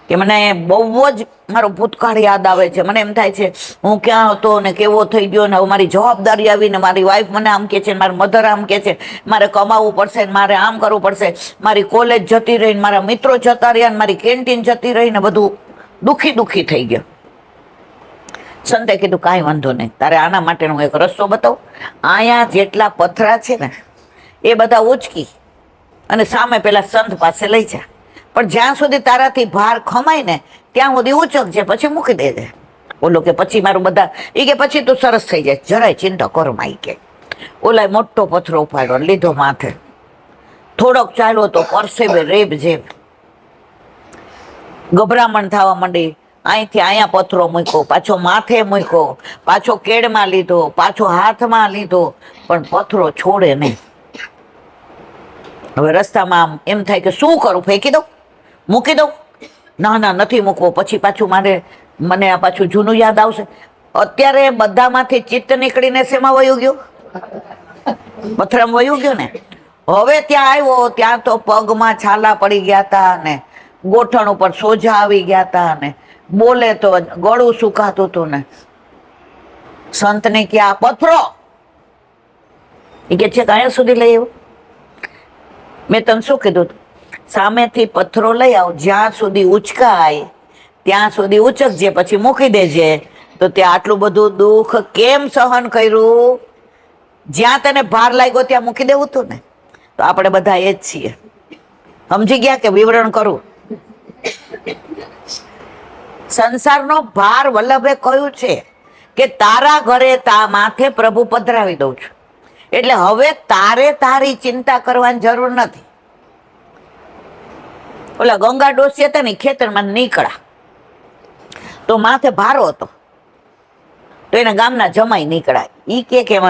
કે મને બહુ જ મારો ભૂતકાળ યાદ આવે છે, મને એમ થાય છે હું ક્યાં હતો ને કેવો થઈ ગયો ને હવે મારી જવાબદારી આવીને મારી વાઈફ મને આમ કહે છે, મારી મધર આમ કહે છે, મારે કમાવવું પડશે ને મારે આમ કરવું પડશે, મારી કોલેજ જતી રહી ને મારા મિત્રો જતા રહ્યા ને મારી કેન્ટીન જતી રહી ને બધું દુખી થઈ ગયો. સંતે કીધું કાંઈ વાંધો નહીં, તારે આના માટેનો એક રસ્તો બતાવું. અહીંયા જેટલા પથરા છે ને એ બધા ઉચકી અને સામે પેલા સંત પાસે લઈ જા, પણ જ્યાં સુધી તારાથી ભાર ખમાય ને ત્યાં સુધી ઉચકજે, પછી મૂકી દેજે. ઓલો કે પછી મારું બધા એ કે પછી તું સરસ થઈ જાય, જરાય ચિંતા કરો માં. કે ઓલાએ મોટો પથરો ઉપાડ્યો લીધો માથે, થોડોક ચાલ્યો તો પરસેવે રેબ જેબ, ગભરામણ થવા માંડી. અહીંથી અહીંયા પથરો મૂક્યો, પાછો માથે મૂક્યો, પાછો કેડમાં લીધો, પાછો હાથમાં લીધો, પણ પથરો છોડે નહીં. હવે રસ્તામાં એમ થાય કે શું કરું, ફેંકી દઉં, મૂકી દઉં? ના નથી મૂકવો, પછી પાછું મને આ પાછું જૂનું યાદ આવશે. અત્યારે બધામાંથી ચિત્ત નીકળીને શેમાં વયું ગયું? પથરામાં વયું ગયું ને. હવે ત્યાં આવ્યો ત્યાં તો પગમાં છાલા પડી ગયા હતા ને ગોઠણ ઉપર સોજા આવી ગયા હતા ને બોલે તો ગળું સુકાતું હતું ને. સંતને કે આ પથરો, એ કે છે કયા સુધી લઈ આવ્યો? મેં તને શું કીધું? સામેથી પથ્થરો લઈ આવ, જ્યાં સુધી ઉચકાય ત્યાં સુધી ઉચકજે, પછી મૂકી દેજે. તો ત્યાં આટલું બધું દુઃખ કેમ સહન કર્યું? જ્યાં તને ભાર લાગ્યો ત્યાં મૂકી દેવું હતું ને. તો આપણે બધા એ જ છીએ. સમજી ગયા કે વિવરણ કરું? સંસારનો ભાર વલ્લભે કહ્યું છે કે તારા ઘરે માથે પ્રભુ પધરાવી દઉં છું, એટલે હવે તારે તારી ચિંતા કરવાની જરૂર નથી. ઓલા ગંગા ડોસી હતા ને ખેતરમાં નીકળ્યા તો માથે ભારો હતો, તો એના ગામના જમાઈ નીકળ્યા. ઈ કે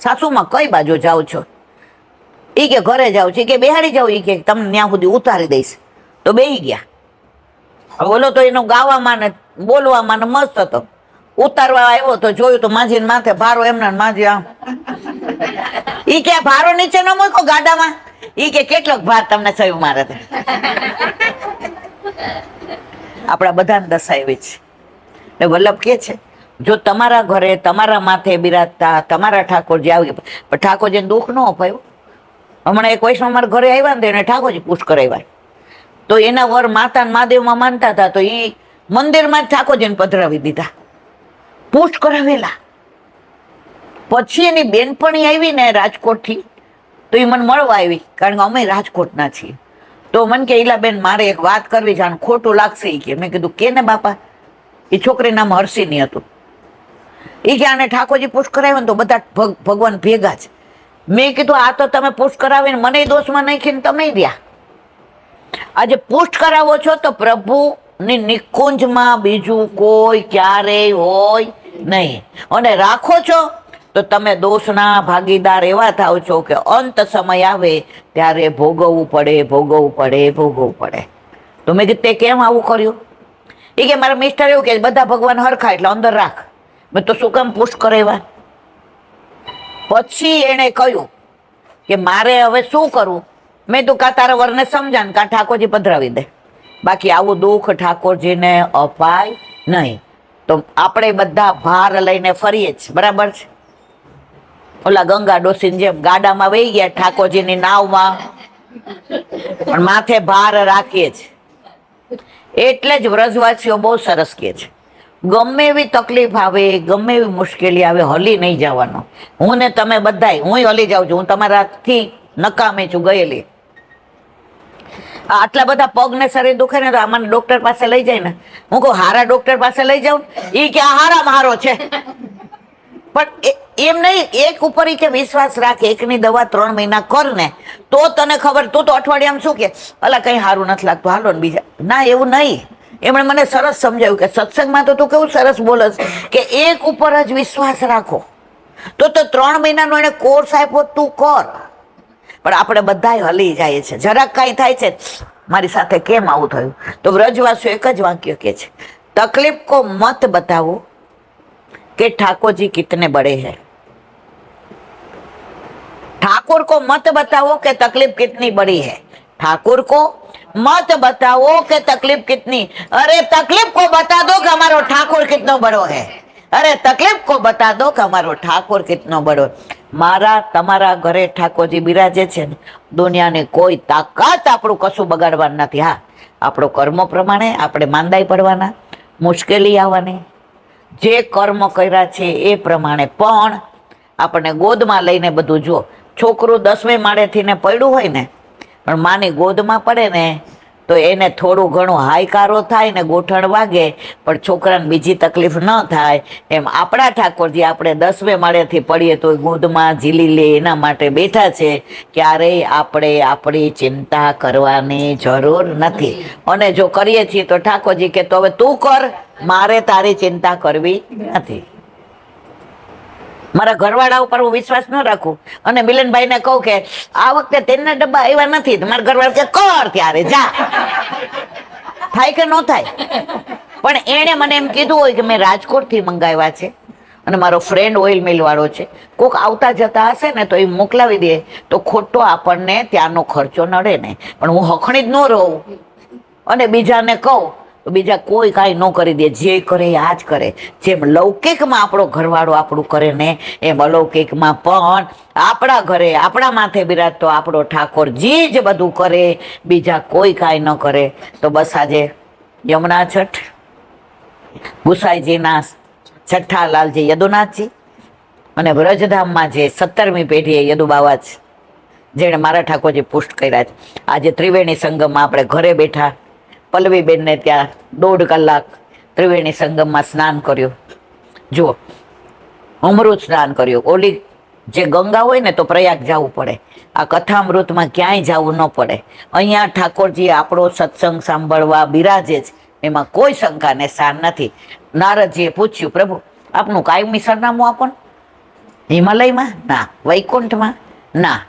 સાસુમાં કઈ બાજુ જાવ છો? ઈ કે ઘરે જાવ છે. કે બેહાડી જાવ? ઈ કે તમને ત્યાં સુધી ઉતારી દઈશ. તો બેહી ગયા. બોલો તો એનો ગાવામાં ને બોલવામાં ને મસ્ત હતો. ઉતારવા આવ્યો તો જોયું તો માજીને માથે ભારો, એમના માજી આમ. ઈ કે ભારો નીચે ન મૂકો ગાડામાં? ઈ કે કેટલોક ભાર તમને સહ્યું મારે? આપણા બધાને દશા એવી છે. ને વલ્લભ કે છે જો તમારા ઘરે તમારા માથે બિરાજતા તમારા ઠાકોરજી આવી, પણ ઠાકોરજીને દુઃખ ન અપાયું. હમણાં એક વૈષ્ણવ અમારા ઘરે આવ્યા ને એને ઠાકોરજી પૂછ કરાવ્યા, તો એના વર માતા મહાદેવમાં માનતા હતા, તો એ મંદિરમાં જ ઠાકોરજીને પધરાવી દીધા, પૂછ કરાવેલા. પછી એની બેનપણી આવી ને રાજકોટથી, તો એ મને મળવા આવી, કારણ કે અમે રાજકોટના છીએ. તો મને કે ઈલાબેન મારે એક વાત કરવી છે, ખોટું લાગશે. ઈ કે મેં કીધું કે ને બાપા? એ છોકરી નામ હર્ષિની હતું. એ કે આને ઠાકોરજી પૂછ કરાવ્યો ને તો બધા ભગવાન ભેગા છે. મેં કીધું આ તો તમે પૂછ કરાવીને મને દોષમાં નાખીને તમે દ્યા. આજે પુષ્ટ કરાવો છો તો પ્રભુની નિકુંજમાં બીજું કોઈ ક્યારેય હોય નહીં, અને રાખો છો તો તમે દોષના ભાગીદાર એવા થાવ છો કે અંત સમય આવે ત્યારે ભોગવવું પડે. તો મેં કીધું તે કેમ આવું કર્યું? એ કે મારા મિસ્ટર એવું કે બધા ભગવાન હરખા એટલે અંદર રાખ. મેં તો શું કામ પુષ્ટ કરાવ્યા? પછી એને કહ્યું કે મારે હવે શું કરવું? મેં તું કા તારા વરને સમજાન કા ઠાકોરજી પધરાવી દે, બાકી આવું દુઃખ ઠાકોરજીને અપાય નહીં. તો આપણે બધા ભાર લઈને ફરીએ જ, બરાબર છે? ઓલા ગંગા ડોસીને જેમ ગાડામાં વહી ગયા ઠાકોરજીની નાવમાં, પણ માથે ભાર રાખીએ જ. એટલે જ વ્રજવાસીઓ બહુ સરસ કહે છે, ગમે એવી તકલીફ આવે, ગમે એવી મુશ્કેલી આવે, હલી નહીં જવાનો. હું ને તમે બધાય, હું હલી જાઉં છું, હું તમારાથી નકામી છું, ગયેલી. આટલા બધા પગ ને શરીર દુખે ને તો આમાં ડોક્ટર પાસે લઈ જાય ને. હું કહું હારા ડોક્ટર પાસે લઈ જાઉં? ઈ કે હારામાં હારો છે. પણ એમ નહીં, એક ઉપર ઈ કે વિશ્વાસ રાખે, એકની દવા 3 મહિના કર ને તો તને ખબર. તું તો અઠવાડિયામાં શું કે અલા કઈ સારું નથી લાગતું, હાલો ને બીજા. ના, એવું નહીં. એમણે મને સરસ સમજાવ્યું કે સત્સંગમાં તો તું કેવું સરસ બોલસ કે એક ઉપર જ વિશ્વાસ રાખો. તો 3 મહિનાનો એને કોર્સ આપ્યો, તું કર. પણ આપણે બધા હલી જાય છે, જરાક કાંઈ થાય છે મારી સાથે કેમ આવું થયું? તો વ્રજવાસીઓ એક જ વાક્ય કે છે, તકલીફ કો મત બતાવો કે ઠાકોરજી કિતને બड़े हैं. ठाकुर को मत बताओ कि तकलीफ कितनी बड़ी है, ठाकुर को मत बताओ कि तकलीफ कितनी, अरे तकलीफ को बता दो कि हमारो ठाकुर कितनो बड़ो है, अरे तकलीफ को बता दो कि हमारो ठाकुर कितनो बड़ो। मारा તમારા ઘરે ઠાકોરજી બિરાજે છે ને, દુનિયાની કોઈ તાકાત આપણું કશું બગાડવાનું નથી. હા, આપણો કર્મ પ્રમાણે આપણે માંદાઈ પડવાના, મુશ્કેલી આવવાની, જે કર્મ કર્યા છે એ પ્રમાણે. પણ આપણને ગોદમાં લઈને બધું, જો છોકરું 10મે માળેથી ને પડ્યું હોય ને, પણ માની ગોદમાં પડે ને તો એને થોડું ઘણું હાયકારો થાય ને ગોઠણ વાગે, પણ છોકરાને બીજી તકલીફ ન થાય. એમ આપણા ઠાકોરજી આપણે 10મે માળેથી પડીએ તો ગોદમાં ઝીલી લે, એના માટે બેઠા છે. ક્યારેય આપણે આપણી ચિંતા કરવાની જરૂર નથી. અને જો કરીએ છીએ તો ઠાકોરજી કે તો હવે તું કર, મારે તારી ચિંતા કરવી નથી. મારા ઘરવાળા ઉપર હું વિશ્વાસ ન રાખું અને મિલનભાઈને કહું કે આ વખતે તેના ડબ્બા આવ્યા નથી, મારા ઘરવાળા કે કર ત્યારે જા, થાય કે ન થાય. પણ એણે મને એમ કીધું હોય કે મેં રાજકોટથી મંગાવ્યા છે અને મારો ફ્રેન્ડ ઓઇલ મિલ વાળો છે, કોક આવતા જતા હશે ને તો એ મોકલાવી દે તો ખોટો આપણને ત્યાંનો ખર્ચો નડે ને. પણ હું હખણી જ ન રહું અને બીજાને કહું તો બીજા કોઈ કાંઈ ન કરી દે, જે કરે એ આ જ કરે. જેમ લૌકિકમાં આપણો ઘરવાળો આપણું કરે ને, એમ અલૌકિકમાં પણ આપણા ઘરે આપણા માથે બિરાજતો આપણો ઠાકોરજી જ બધું કરે, બીજા કોઈ કાંઈ ન કરે. તો બસ આજે યમુના છઠ, ગુસાઈજીના છઠ્ઠા લાલજી યદુનાથજી અને વ્રજધામમાં જે 17મી પેઢીએ યદુ બાવા છે, જેણે મારા ઠાકોરજી પુષ્ટ કર્યા છે. આજે ત્રિવેણી સંગમમાં આપણે ઘરે બેઠા પલ્લવીબેનને ત્યાં 1.5 કલાક ત્રિવેણી સંગમમાં સ્નાન કર્યું. જુઓ, અમૃત સ્નાન કર્યું. ઓલી જે ગંગા હોય ને તો પ્રયાગ જવું પડે, આ કથામૃતમાં ક્યાંય જવું ન પડે. અહીંયા ઠાકોરજી આપણો સત્સંગ સાંભળવા બિરાજે છે, એમાં કોઈ શંકા ને સાર નથી. નારદજીએ પૂછ્યું, પ્રભુ આપનું કાયમી સરનામું આપો ને. હિમાલયમાં ના, વૈકુંઠમાં ના,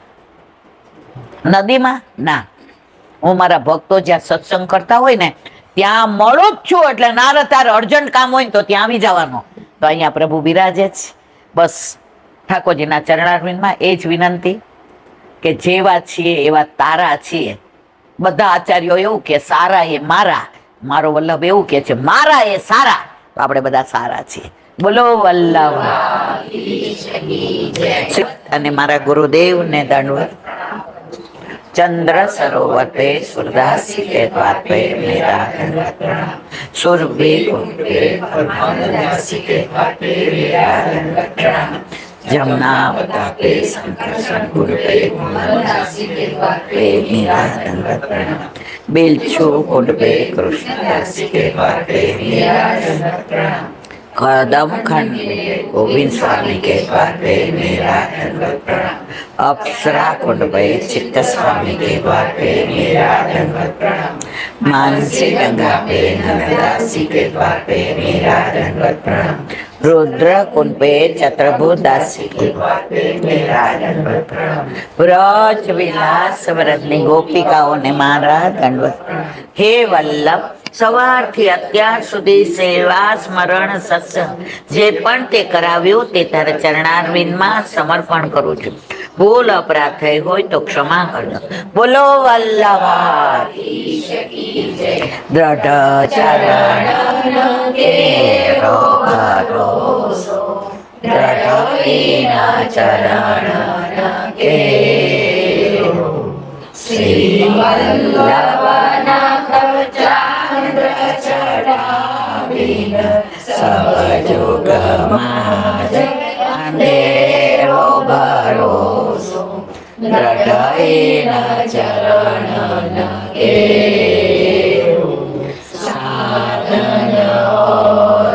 નદીમાં ના, હું મારા ભક્તો જ્યાં સત્સંગ કરતા હોય ને ત્યાં મળું જ છું. એટલે નારદ તારે અર્જન્ટ કામ હોય ને તો ત્યાં આવી જવાનું. તો અહીંયા પ્રભુ બિરાજે છે. બસ ઠાકોરજીના ચરણારવિંદમાં એ જ વિનંતી કે જેવા છીએ એવા તારા છીએ. બધા આચાર્યો એવું કે સારા એ મારા, મારો વલ્લભ એવું કે છે મારા એ સારા. તો આપણે બધા સારા છીએ. બોલો વલ્લભ. અને મારા ગુરુદેવને દંડવત. चंद्र सरोवर पे सूरदासी के द्वार पे मेरा दंडवत प्रणाम. सुरभि कुंड पे पद्मनासी के द्वार पे मेरा दंडवत प्रणाम. जमुनावता पे संकर्षण कुंड पे पद्मनासी के द्वार पे मेरा दंडवत प्रणाम. बिलछू कुंड पे कृष्णदासी के द्वार पे मेरा दंडवत प्रणाम. कदम खंड में गोविंद स्वामी के द्वार पे मेरा दंडवत प्रणाम. अप्सरा कुंड पे चित्त स्वामी के द्वार पे मेरा दंडवत प्रणाम. मानसी गंगा पे नंददासी के द्वार पे मेरा दंडवत प्रणाम. रुद्र कुंड पे चतुर्भुज दासी के द्वार पे मेरा दंडवत प्रणाम. व्रज विलास व्रतनी गोपिकाओं ने मारा दंडवत प्रणाम. हे वल्लभ, સવારથી અત્યાર સુધી સેવા સ્મરણ સત્સંગ જે પણ તે કરાવ્યું તે તારા ચરણારવિંદમાં સમર્પણ કરું છું. ભૂલ અપરાધ થઈ હોય તો ક્ષમા કરજો. બોલો વલ્લભાધીશ કી જય. દ્રઢ ચરણ કેરો ભરોસો, દ્રઢ એના ચરણ કેરો. શ્રી વલ્લભના ચંદ્ર ચડાવીને સહજોગમાં અંધેરો ભરોસો, દ્રઢ ચરણ કેરો. સાધન ઓર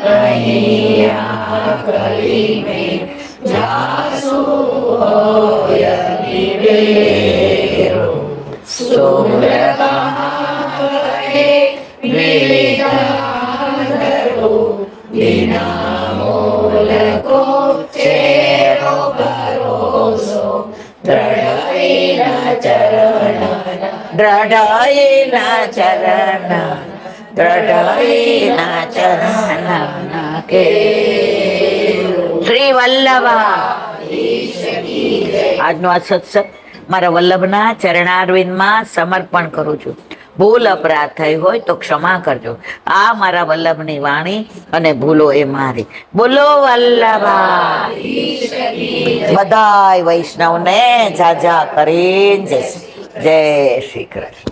નૈયા કરીને જાસુ હોય નિવેરો. સુમ્રતા વિના મૂલ કો ચેરો ભરોસો, દ્રઢ ચરણ, દ્રઢ ચરણ, દ્રઢ ચરણ કે. શ્રી વલ્લભ. આજનો આ સત્સંગ મારા વલ્લભના ચરણારવિંદમાં સમર્પણ કરું છું. ભૂલ અપરાધ થઈ હોય તો ક્ષમા કરજો. આ મારા વલ્લભની વાણી અને ભૂલો એ મારી. બોલો વલ્લભા બધાય વૈષ્ણવને જાજા કરીને જય શ્રી કૃષ્ણ.